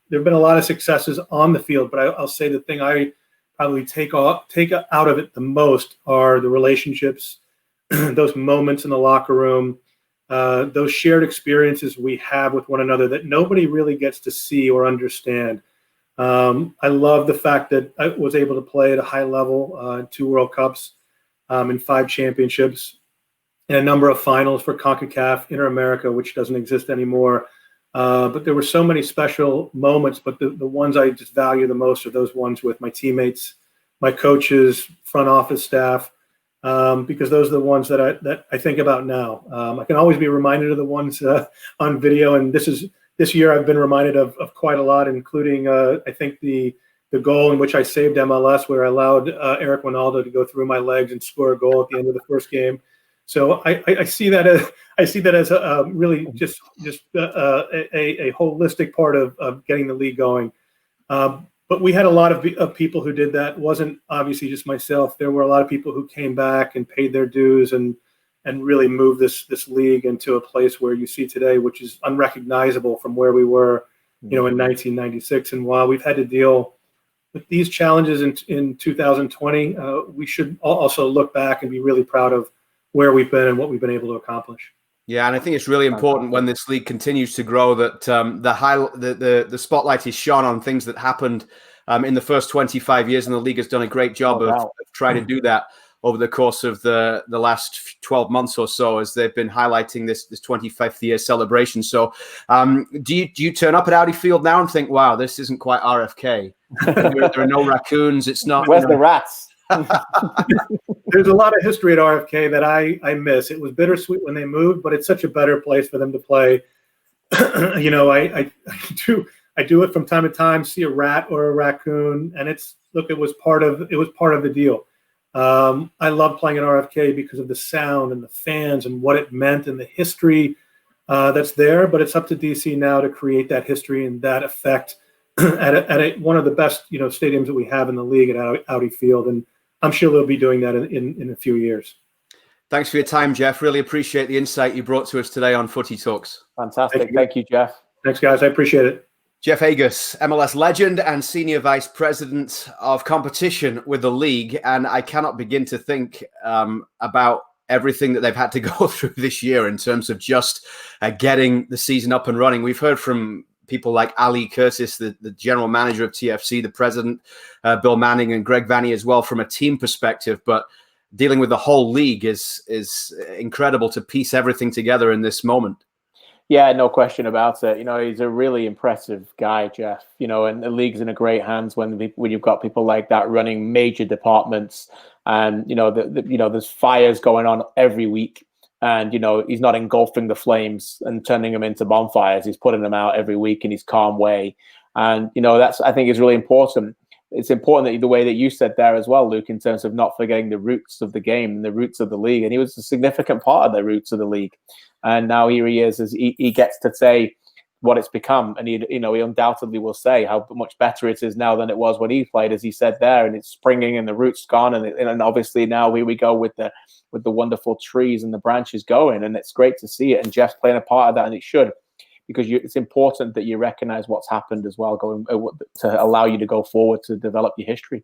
There have been a lot of successes on the field, but I'll say the thing I probably take out of it the most are the relationships, those moments in the locker room, those shared experiences we have with one another that nobody really gets to see or understand. I love the fact that I was able to play at a high level, 2 World Cups, and 5 championships, and a number of finals for CONCACAF, Inter-America, which doesn't exist anymore. But there were so many special moments, but the ones I just value the most are those ones with my teammates, my coaches, front office staff, because those are the ones that I think about now. I can always be reminded of the ones on video, and this year I've been reminded of quite a lot, including I think the goal in which I saved MLS, where I allowed Eric Ronaldo to go through my legs and score a goal at the end of the first game. So I see that as a really just a holistic part of getting the league going. But we had a lot of people who did that. It wasn't obviously just myself. There were a lot of people who came back and paid their dues and really moved this league into a place where you see today, which is unrecognizable from where we were, in 1996. And while we've had to deal with these challenges in 2020, we should also look back and be really proud of where we've been and what we've been able to accomplish. Yeah, and I think it's really important when this league continues to grow that the spotlight is shone on things that happened in the first 25 years, and the league has done a great job of trying to do that over the course of the last 12 months or so, as they've been highlighting this 25th year celebration. So do you turn up at Audi Field now and think, wow, this isn't quite RFK? There are no raccoons. It's not. Where's the rats? There's a lot of history at RFK that I miss. It was bittersweet when they moved, but it's such a better place for them to play. I do it from time to time, see a rat or a raccoon, and it was part of the deal. I love playing at RFK because of the sound and the fans and what it meant and the history that's there. But it's up to DC now to create that history and that effect at one of the best stadiums that we have in the league at Audi Field, and I'm sure they'll be doing that in a few years. Thanks for your time, Jeff. Really appreciate the insight you brought to us today on Footy Talks. Fantastic. Thank you, Jeff. Thanks, guys. I appreciate it. Jeff Agus, MLS legend and Senior Vice President of Competition with the league. And I cannot begin to think about everything that they've had to go through this year in terms of just getting the season up and running. We've heard from people like Ali Curtis, the general manager of TFC, the president, Bill Manning, and Greg Vanney as well from a team perspective. But dealing with the whole league is incredible to piece everything together in this moment. Yeah, no question about it. He's a really impressive guy, Jeff. And the league's in a great hands when you've got people like that running major departments, and there's fires going on every week. And, he's not engulfing the flames and turning them into bonfires. He's putting them out every week in his calm way. And, that's, I think, is really important. It's important that the way that you said there as well, Luke, in terms of not forgetting the roots of the game and the roots of the league. And he was a significant part of the roots of the league. And now here he is, as he gets to say what it's become. And he undoubtedly will say how much better it is now than it was when he played, as he said there. And it's springing and the roots gone. And obviously now here we go with the wonderful trees and the branches going. And it's great to see it. And Jeff's playing a part of that, and it should, because it's important that you recognize what's happened as well, to allow you to go forward to develop your history.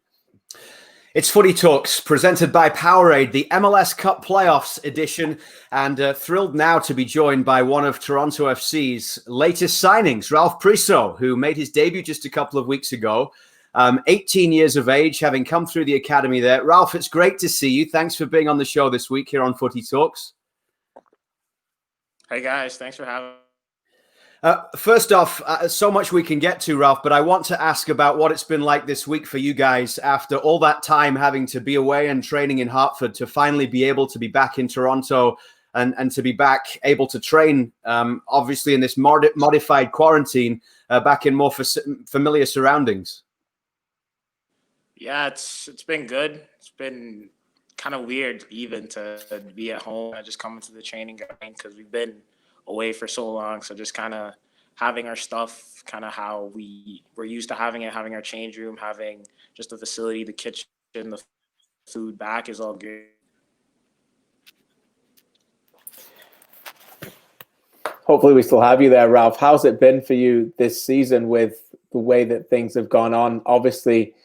It's Footy Talks, presented by Powerade, the MLS Cup Playoffs edition, and thrilled now to be joined by one of Toronto FC's latest signings, Ralph Priso, who made his debut just a couple of weeks ago. 18 years of age, having come through the academy there. Ralph, it's great to see you. Thanks for being on the show this week here on Footy Talks. Hey, guys. Thanks for having me. First off, so much we can get to, Ralph, but I want to ask about what it's been like this week for you guys after all that time having to be away and training in Hartford to finally be able to be back in Toronto and to be back able to train, obviously in this modified quarantine, back in more familiar surroundings. Yeah, it's been good. It's been kind of weird even to be at home. I just come into the training ground because we've been away for so long. So just kind of having our stuff, kind of how we're used to having it, having our change room, having just the facility, the kitchen, the food back is all good. Hopefully we still have you there, Ralph. How's it been for you this season with the way that things have gone on? Obviously,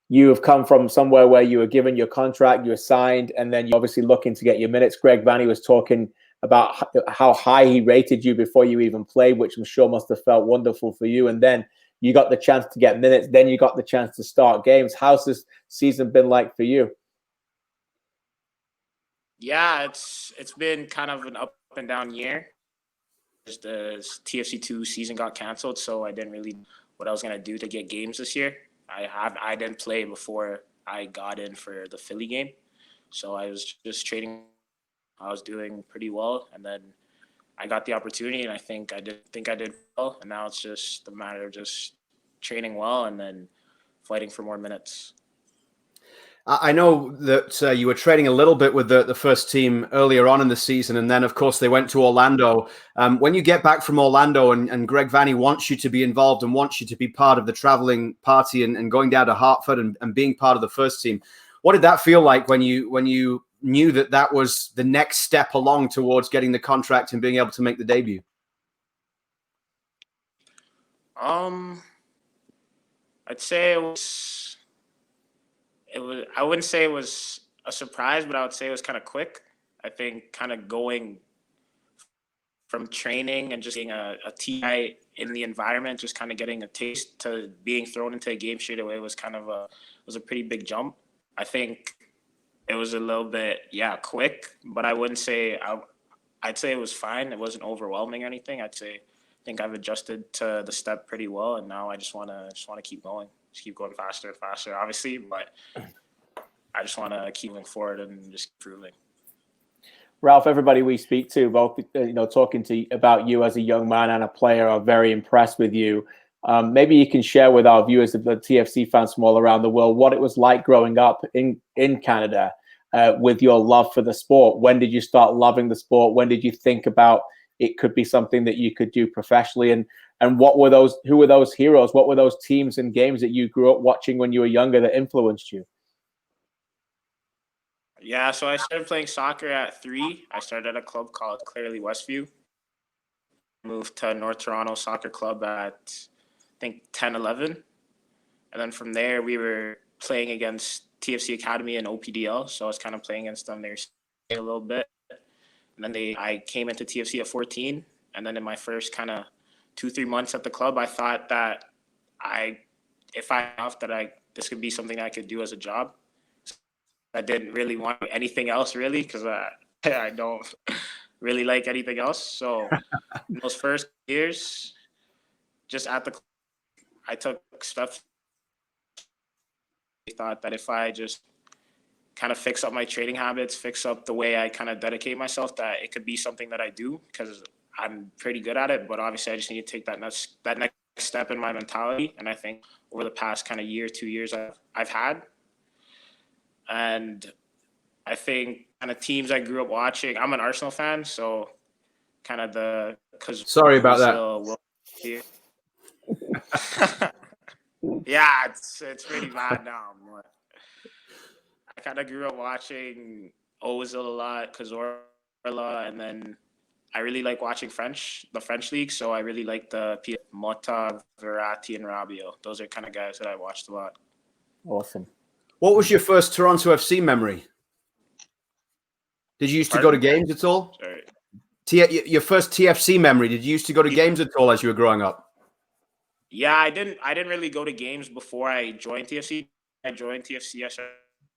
you have come from somewhere where you were given your contract, you were signed, and then you're obviously looking to get your minutes. Greg Vanney was talking about how high he rated you before you even played, which I'm sure must have felt wonderful for you. And then you got the chance to get minutes. Then you got the chance to start games. How's this season been like for you? Yeah, it's been kind of an up and down year. The TFC 2 season got canceled, so I didn't really know what I was going to do to get games this year. I didn't play before I got in for the Philly game, so I was just training. I was doing pretty well, and then I got the opportunity, and I think I did well. And now it's just a matter of just training well and then fighting for more minutes. I know that you were training a little bit with the first team earlier on in the season, and then, of course, they went to Orlando. When you get back from Orlando and Greg Vanney wants you to be involved and wants you to be part of the traveling party and going down to Hartford and being part of the first team, what did that feel like when you knew that was the next step along towards getting the contract and being able to make the debut? I'd say it was, I wouldn't say it was a surprise, but I would say it was kind of quick. I think kind of going from training and just being a TI in the environment, just kind of getting a taste to being thrown into a game straight away was kind of was a pretty big jump. I think it was a little bit, quick, but I wouldn't say, I'd say it was fine. It wasn't overwhelming or anything. I think I've adjusted to the step pretty well, and now I just want to keep going. Just keep going faster and faster, obviously, but I just want to keep moving forward and just improving. Ralph, everybody we speak to, both talking to about you as a young man and a player, are very impressed with you. Maybe you can share with our viewers, the TFC fans from all around the world, what it was like growing up in Canada with your love for the sport. When did you start loving the sport? When did you think about it could be something that you could do professionally? And who were those heroes? What were those teams and games that you grew up watching when you were younger that influenced you? Yeah, so I started playing soccer at 3. I started at a club called Clearly Westview. Moved to North Toronto Soccer Club at, I think, 10, 11. And then from there, we were playing against TFC Academy and OPDL. So I was kind of playing against them there a little bit. And then I came into TFC at 14. And then in my first kind of 2-3 months at the club, I thought that this could be something I could do as a job. I didn't really want anything else, really, because I don't really like anything else. So in those first years, just at the club, I took steps. I thought that if I just kind of fix up my training habits, fix up the way I kind of dedicate myself, that it could be something that I do, because I'm pretty good at it. But obviously, I just need to take that next step in my mentality. And I think over the past kind of year, 2 years, I've had. And I think kind of teams I grew up watching, I'm an Arsenal fan, so kind of sorry about that. Yeah, it's pretty bad now. I kind of grew up watching Ozil a lot, Cazorla, and then I really like watching the French league, so I really like the Mota, Verratti, and Rabiot. Those are kind of guys that I watched a lot. Awesome. What was your first Toronto FC memory? Did you used to go to games at all? Sorry. Your first TFC memory, did you used to go to games at all as you were growing up? Yeah, I didn't really go to games before I joined TFC. I joined TFC.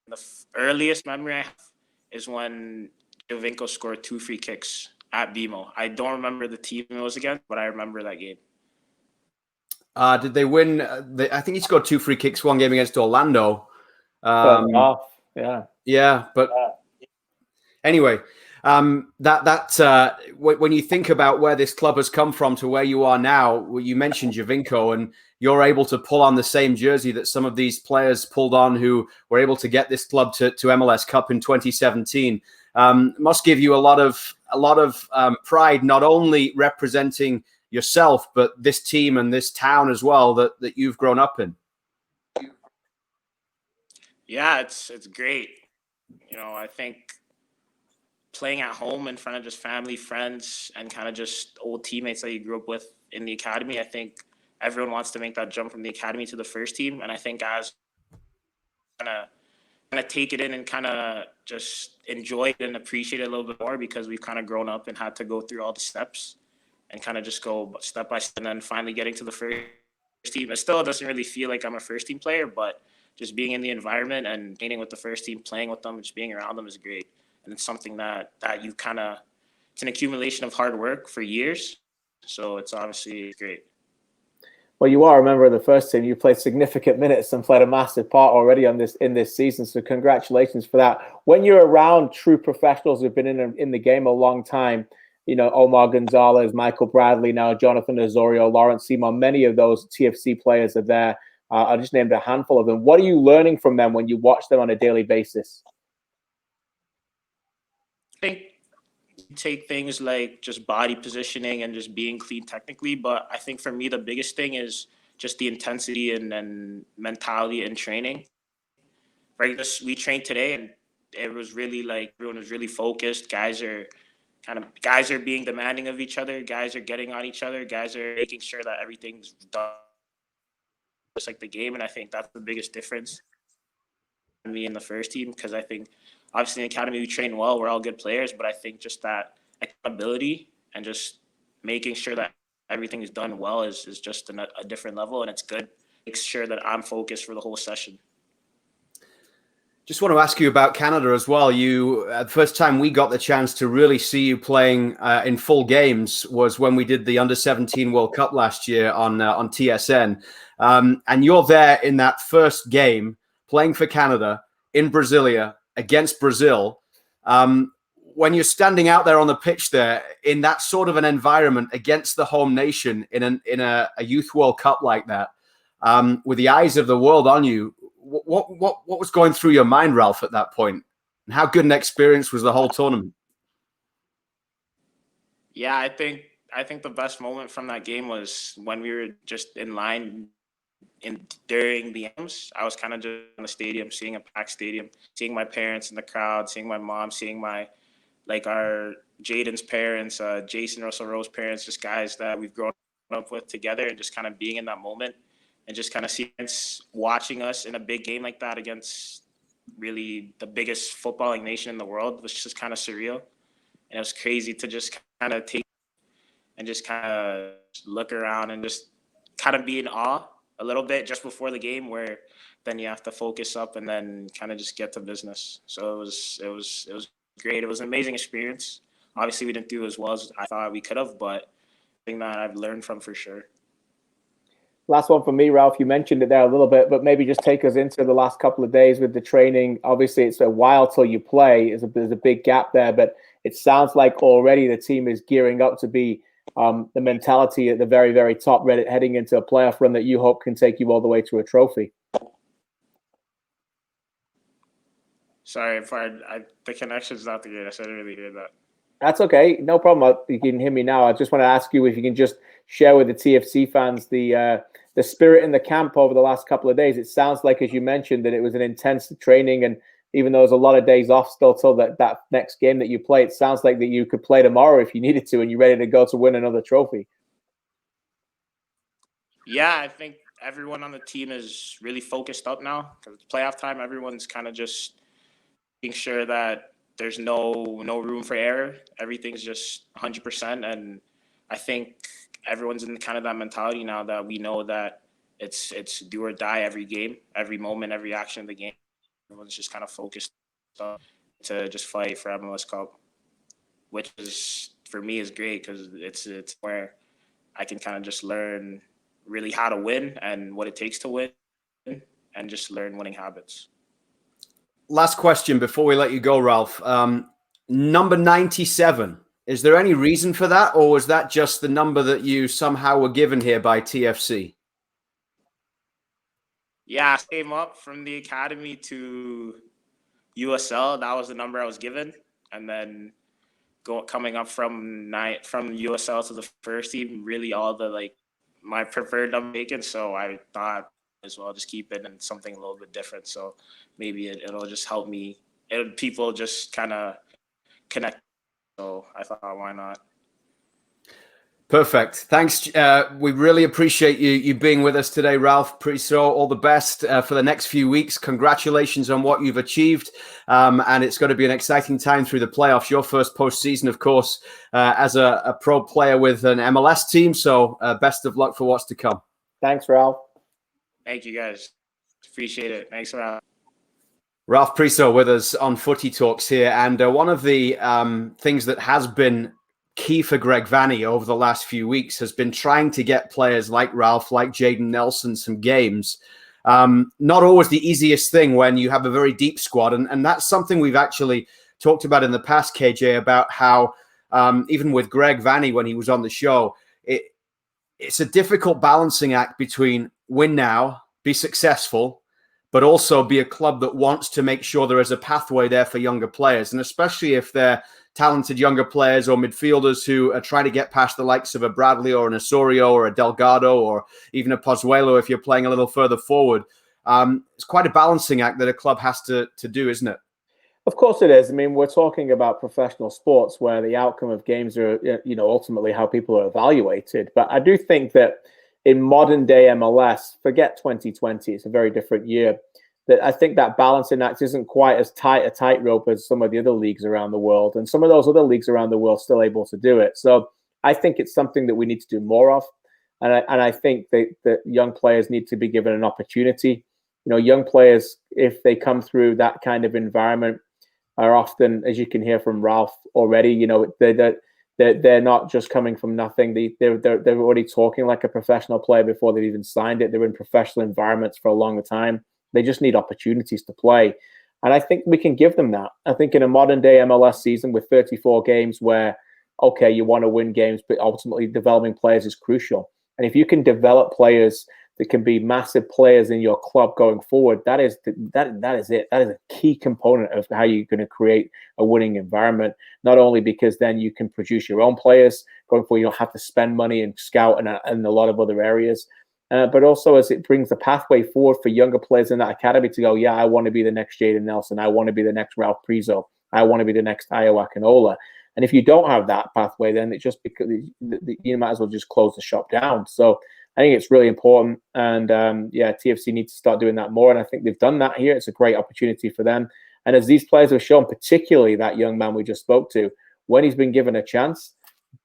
The earliest memory I have is when Jovinko scored 2 free kicks at BMO. I don't remember the team it was against, but I remember that game. Did they win? I think he scored 2 free kicks one game against Orlando. Yeah. Yeah, but anyway, when you think about where this club has come from to where you are now, you mentioned Javinko, and you're able to pull on the same jersey that some of these players pulled on who were able to get this club to MLS Cup in 2017. Must give you a lot of pride, not only representing yourself, but this team and this town as well that you've grown up in. Yeah, it's great. You know, I think playing at home in front of just family, friends, and kind of just old teammates that you grew up with in the academy, I think everyone wants to make that jump from the academy to the first team. And I think as kind of take it in and kind of just enjoy it and appreciate it a little bit more, because we've kind of grown up and had to go through all the steps and kind of just go step by step, and then finally getting to the first team. It still doesn't really feel like I'm a first team player, but just being in the environment and training with the first team, playing with them, just being around them is great. And it's something that you kind of, it's an accumulation of hard work for years. So it's obviously great. Well, you are a member of the first team. You played significant minutes and played a massive part already in this season. So congratulations for that. When you're around true professionals who've been in the game a long time, you know, Omar Gonzalez, Michael Bradley, now Jonathan Osorio, Lawrence Seymour, many of those TFC players are there. I just named a handful of them. What are you learning from them when you watch them on a daily basis? I think you take things like just body positioning and just being clean technically, but I think for me the biggest thing is just the intensity and mentality and training. Right, we trained today, and it was really like everyone was really focused. Guys are being demanding of each other. Guys are getting on each other. Guys are making sure that everything's done just like the game, and I think that's the biggest difference me in the first team, because I think obviously in the academy we train well, we're all good players, but I think just that accountability and just making sure that everything is done well is just a different level, and it's good. Make sure that I'm focused for the whole session. Just want to ask you about Canada as well. The first time we got the chance to really see you playing in full games was when we did the Under-17 World Cup last year on TSN. And you're there in that first game playing for Canada in Brasilia against Brazil. When you're standing out there on the pitch there in that sort of an environment against the home nation in a Youth World Cup like that, with the eyes of the world on you, what was going through your mind, Ralph, at that point? And how good an experience was the whole tournament? Yeah, I think the best moment from that game was when we were just in line during the games. I was kind of just in the stadium, seeing a packed stadium, seeing my parents in the crowd, seeing my mom, seeing our Jaden's parents, Jason Russell Rowe's parents, just guys that we've grown up with together, and just kind of being in that moment and just kind of watching us in a big game like that against really the biggest footballing nation in the world was just kind of surreal. And it was crazy to just kind of take and just kind of look around and just kind of be in awe a little bit just before the game, where then you have to focus up and then kind of just get to business. So it was great. It was an amazing experience. Obviously we didn't do as well as I thought we could have, but I think that I've learned from for sure. Last one for me, Ralph. You mentioned it there a little bit, but maybe just take us into the last couple of days with the training. Obviously, it's a while till you play. There's a big gap there, but it sounds like already the team is gearing up to be the mentality at the very, very top, heading into a playoff run that you hope can take you all the way to a trophy. Sorry, the connection's not the greatest. I didn't really hear that. That's okay. No problem. You can hear me now. I just want to ask you if you can just share with the TFC fans the spirit in the camp over the last couple of days. It sounds like, as you mentioned, that it was an intense training, and even though there's a lot of days off still till that next game that you play, it sounds like that you could play tomorrow if you needed to, and you're ready to go to win another trophy. Yeah, I think everyone on the team is really focused up now, because it's playoff time. Everyone's kind of just making sure that there's no room for error. Everything's just 100%. And I think everyone's in kind of that mentality now that we know that it's do or die every game, every moment, every action of the game. Everyone's just kind of focused to just fight for MLS Cup, which is for me is great because it's where I can kind of just learn really how to win and what it takes to win, and just learn winning habits. Last question before we let you go, Ralph. Number 97. Is there any reason for that, or was that just the number that you somehow were given here by TFC? Yeah, I came up from the academy to USL. That was the number I was given, and then coming up from USL to the first team, really all the my preferred number taken. So I thought as well just keep it and something a little bit different. So maybe it'll just help me. People just kind of connect. So I thought, why not? Perfect. Thanks. We really appreciate you being with us today, Ralph Priso. All the best for the next few weeks. Congratulations on what you've achieved. And it's going to be an exciting time through the playoffs. Your first postseason, of course, as a pro player with an MLS team. So best of luck for what's to come. Thanks, Ralph. Thank you, guys. Appreciate it. Thanks, Ralph. Ralph Priso with us on Footy Talks here. And one of the things that has been key for Greg Vanney over the last few weeks has been trying to get players like Ralph, like Jaden Nelson, some games. Not always the easiest thing when you have a very deep squad. And that's something we've actually talked about in the past, KJ, about how even with Greg Vanney, when he was on the show, it's a difficult balancing act between win now, be successful, but also be a club that wants to make sure there is a pathway there for younger players. And especially if they're talented younger players or midfielders who are trying to get past the likes of a Bradley or an Osorio or a Delgado or even a Pozuelo if you're playing a little further forward. It's quite a balancing act that a club has to do, isn't it? Of course it is. I mean, we're talking about professional sports where the outcome of games are, ultimately how people are evaluated. But I do think that in modern day MLS, forget 2020, it's a very different year, that I think that balancing act isn't quite as tight a tightrope as some of the other leagues around the world. And some of those other leagues around the world still able to do it. So I think it's something that we need to do more of. And I think that young players need to be given an opportunity. Young players, if they come through that kind of environment, are often, as you can hear from Ralph already, they're not just coming from nothing. They're already talking like a professional player before they've even signed it. They're in professional environments for a longer time. They just need opportunities to play. And I think we can give them that. I think in a modern day MLS season with 34 games where, okay, you want to win games, but ultimately developing players is crucial. And if you can develop players that can be massive players in your club going forward, that is it. That is a key component of how you're going to create a winning environment. Not only because then you can produce your own players going forward, you don't have to spend money and scout and a lot of other areas, but also as it brings the pathway forward for younger players in that academy to go, yeah, I want to be the next Jaden Nelson. I want to be the next Ralph Priso. I want to be the next Iowa Canola. And if you don't have that pathway, then it's just because you might as well just close the shop down. So I think it's really important. And TFC needs to start doing that more. And I think they've done that here. It's a great opportunity for them. And as these players have shown, particularly that young man we just spoke to, when he's been given a chance,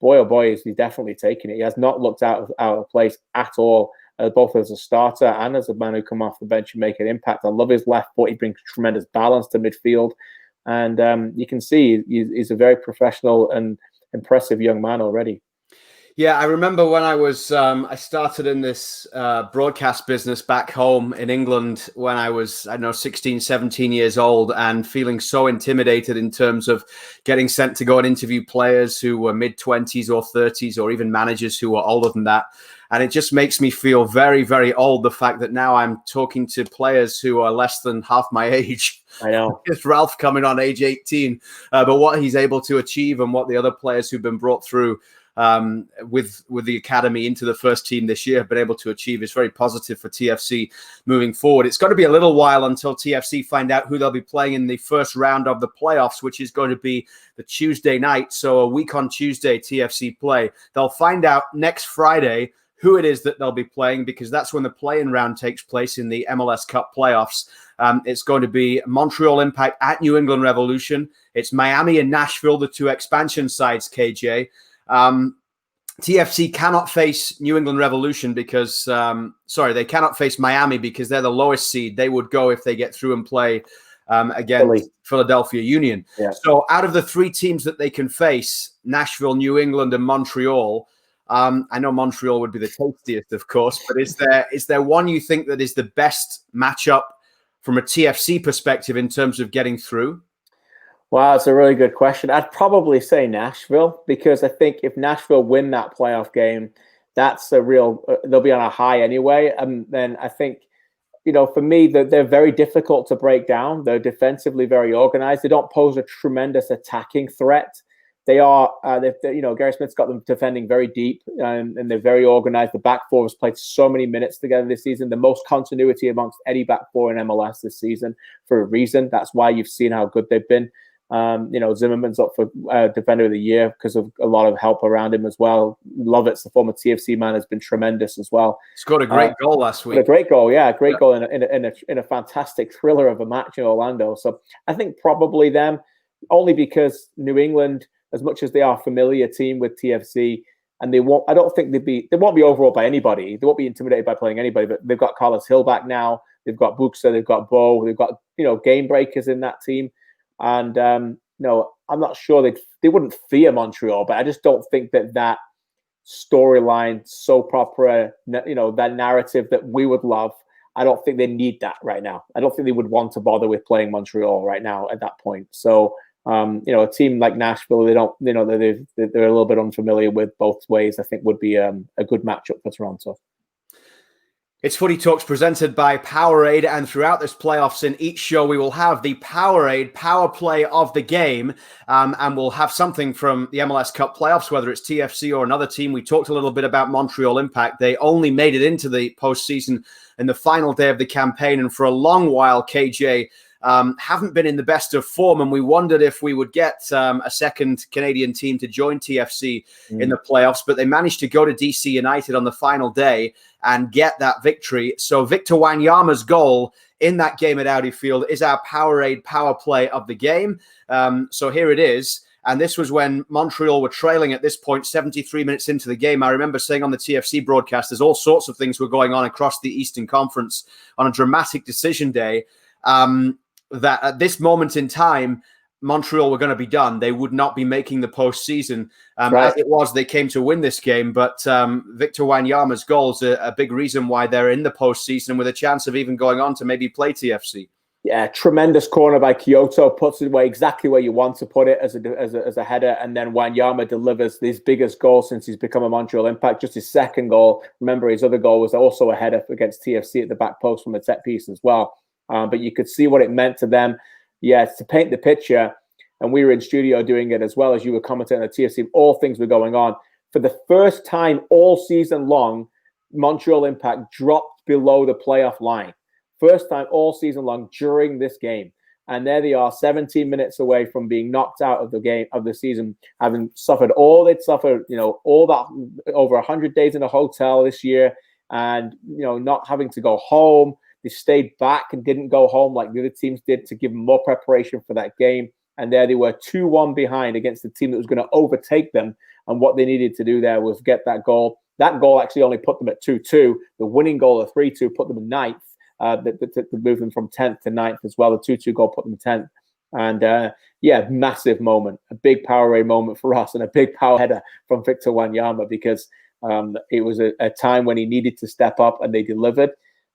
boy, oh boy, is he definitely taking it. He has not looked out of place at all, both as a starter and as a man who come off the bench and make an impact. I love his left foot. He brings tremendous balance to midfield. And you can see he's a very professional and impressive young man already. Yeah, I remember when I started in this broadcast business back home in England when I was, 16, 17 years old, and feeling so intimidated in terms of getting sent to go and interview players who were mid-20s or 30s or even managers who were older than that. And it just makes me feel very, very old, the fact that now I'm talking to players who are less than half my age. I know. It's Ralph coming on age 18, but what he's able to achieve and what the other players who've been brought through with the academy into the first team this year have been able to achieve is very positive for TFC moving forward. It's got to be a little while until TFC find out who they'll be playing in the first round of the playoffs, which is going to be the Tuesday night. So a week on Tuesday, TFC play. They'll find out next Friday who it is that they'll be playing, because that's when the play-in round takes place in the MLS Cup playoffs. It's going to be Montreal Impact at New England Revolution. It's Miami and Nashville, the two expansion sides, KJ. TFC cannot face New England Revolution because, they cannot face Miami because they're the lowest seed. They would go if they get through and play against Philadelphia Union. Yeah. So out of the 3 teams that they can face, Nashville, New England, and Montreal, I know Montreal would be the tastiest, of course, but is there one you think that is the best matchup from a TFC perspective in terms of getting through? Wow, that's a really good question. I'd probably say Nashville, because I think if Nashville win that playoff game, that's a real, they'll be on a high anyway. And then I think, for me, they're very difficult to break down. They're defensively very organized. They don't pose a tremendous attacking threat. They are, Gary Smith's got them defending very deep, and they're very organized. The back four has played so many minutes together this season, the most continuity amongst any back four in MLS this season for a reason. That's why you've seen how good they've been. Zimmerman's up for Defender of the Year because of a lot of help around him as well. Lovitz, the former TFC man, has been tremendous as well. Scored a great goal last week. A great goal, yeah, goal in a fantastic thriller of a match in Orlando. So I think probably them, only because New England, as much as they are a familiar team with TFC, and they won't be overawed by anybody. They won't be intimidated by playing anybody. But they've got Carlos Hill back now. They've got Buxa. They've got Bo. They've got game breakers in that team. And I'm not sure they wouldn't fear Montreal, but I just don't think that storyline, soap opera, that narrative that we would love. I don't think they need that right now. I don't think they would want to bother with playing Montreal right now at that point. So, a team like Nashville, they're a little bit unfamiliar with both ways. I think would be a good matchup for Toronto. It's Footy Talks presented by Powerade, and throughout this playoffs, in each show, we will have the Powerade power play of the game, and we'll have something from the MLS Cup playoffs, whether it's TFC or another team. We talked a little bit about Montreal Impact. They only made it into the postseason in the final day of the campaign, and for a long while, KJ haven't been in the best of form, and we wondered if we would get a second Canadian team to join TFC in the playoffs, but they managed to go to DC United on the final day and get that victory. So Victor Wanyama's goal in that game at Audi Field is our Powerade power play of the game. So here it is. And this was when Montreal were trailing at this point, 73 minutes into the game. I remember saying on the TFC broadcast, there's all sorts of things were going on across the Eastern Conference on a dramatic decision day. That at this moment in time, Montreal were going to be done. They would not be making the postseason. Right. As it was, they came to win this game. But Victor Wanyama's goal is a big reason why they're in the postseason with a chance of even going on to maybe play TFC. Yeah, tremendous corner by Kyoto, puts it away exactly where you want to put it as a header, and then Wanyama delivers his biggest goal since he's become a Montreal Impact, just his second goal. Remember, his other goal was also a header against TFC at the back post from a set piece as well. But you could see what it meant to them. Yeah, to paint the picture, and we were in studio doing it as well as you were commenting on the TFC, all things were going on. For the first time all season long, Montreal Impact dropped below the playoff line. First time all season long during this game. And there they are, 17 minutes away from being knocked out of the game of the season, having suffered all they'd suffered, all that over 100 days in a hotel this year, and not having to go home. They stayed back and didn't go home like the other teams did to give them more preparation for that game. And there they were 2-1 behind against the team that was going to overtake them. And what they needed to do there was get that goal. That goal actually only put them at 2-2. The winning goal of 3-2 put them in ninth. To move them from 10th to 9th as well. The 2-2 goal put them 10th. And massive moment. A big Powerade moment for us and a big power header from Victor Wanyama, because it was a time when he needed to step up and they delivered.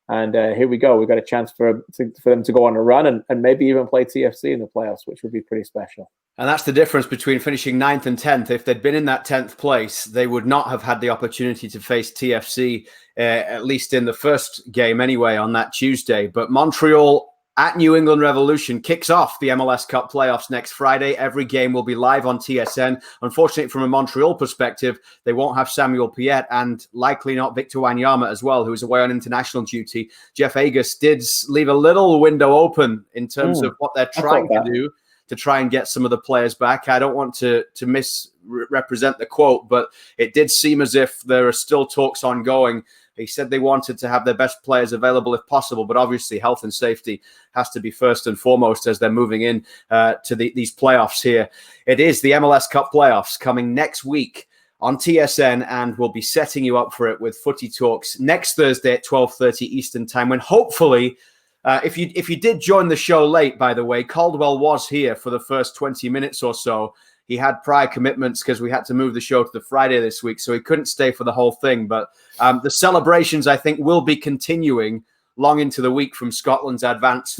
And here we go. We've got a chance for them to go on a run and maybe even play TFC in the playoffs, which would be pretty special. And that's the difference between finishing 9th and 10th. If they'd been in that 10th place, they would not have had the opportunity to face TFC, at least in the first game anyway, on that Tuesday. But Montreal at New England Revolution kicks off the MLS Cup playoffs next Friday. Every game will be live on TSN. Unfortunately, from a Montreal perspective, they won't have Samuel Piette and likely not Victor Wanyama as well, who is away on international duty. Jeff Agus did leave a little window open in terms of what they're trying to do to try and get some of the players back. I don't want to misrepresent the quote, but it did seem as if there are still talks ongoing. He said they wanted to have their best players available if possible, but obviously health and safety has to be first and foremost as they're moving in to these playoffs here. It is the MLS Cup playoffs coming next week on TSN, and we'll be setting you up for it with Footy Talks next Thursday at 12:30 Eastern Time, when hopefully If you did join the show late, by the way, Caldwell was here for the first 20 minutes or so. He had prior commitments because we had to move the show to the Friday this week, so he couldn't stay for the whole thing. But the celebrations, I think, will be continuing long into the week from Scotland's advance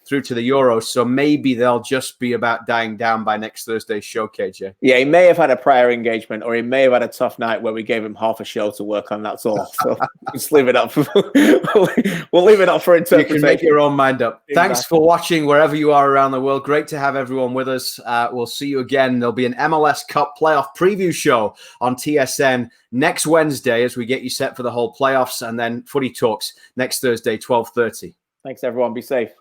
through to the Euros. So maybe they'll just be about dying down by next Thursday's show, KJ. Yeah, he may have had a prior engagement, or he may have had a tough night where we gave him half a show to work on. That's all. So just leave it up. We'll leave it up for interpretation. You can make your own mind up. Exactly. Thanks for watching wherever you are around the world. Great to have everyone with us. We'll see you again. There'll be an MLS Cup playoff preview show on TSN next Wednesday as we get you set for the whole playoffs, and then Footy Talks next Thursday, 12:30. Thanks, everyone. Be safe.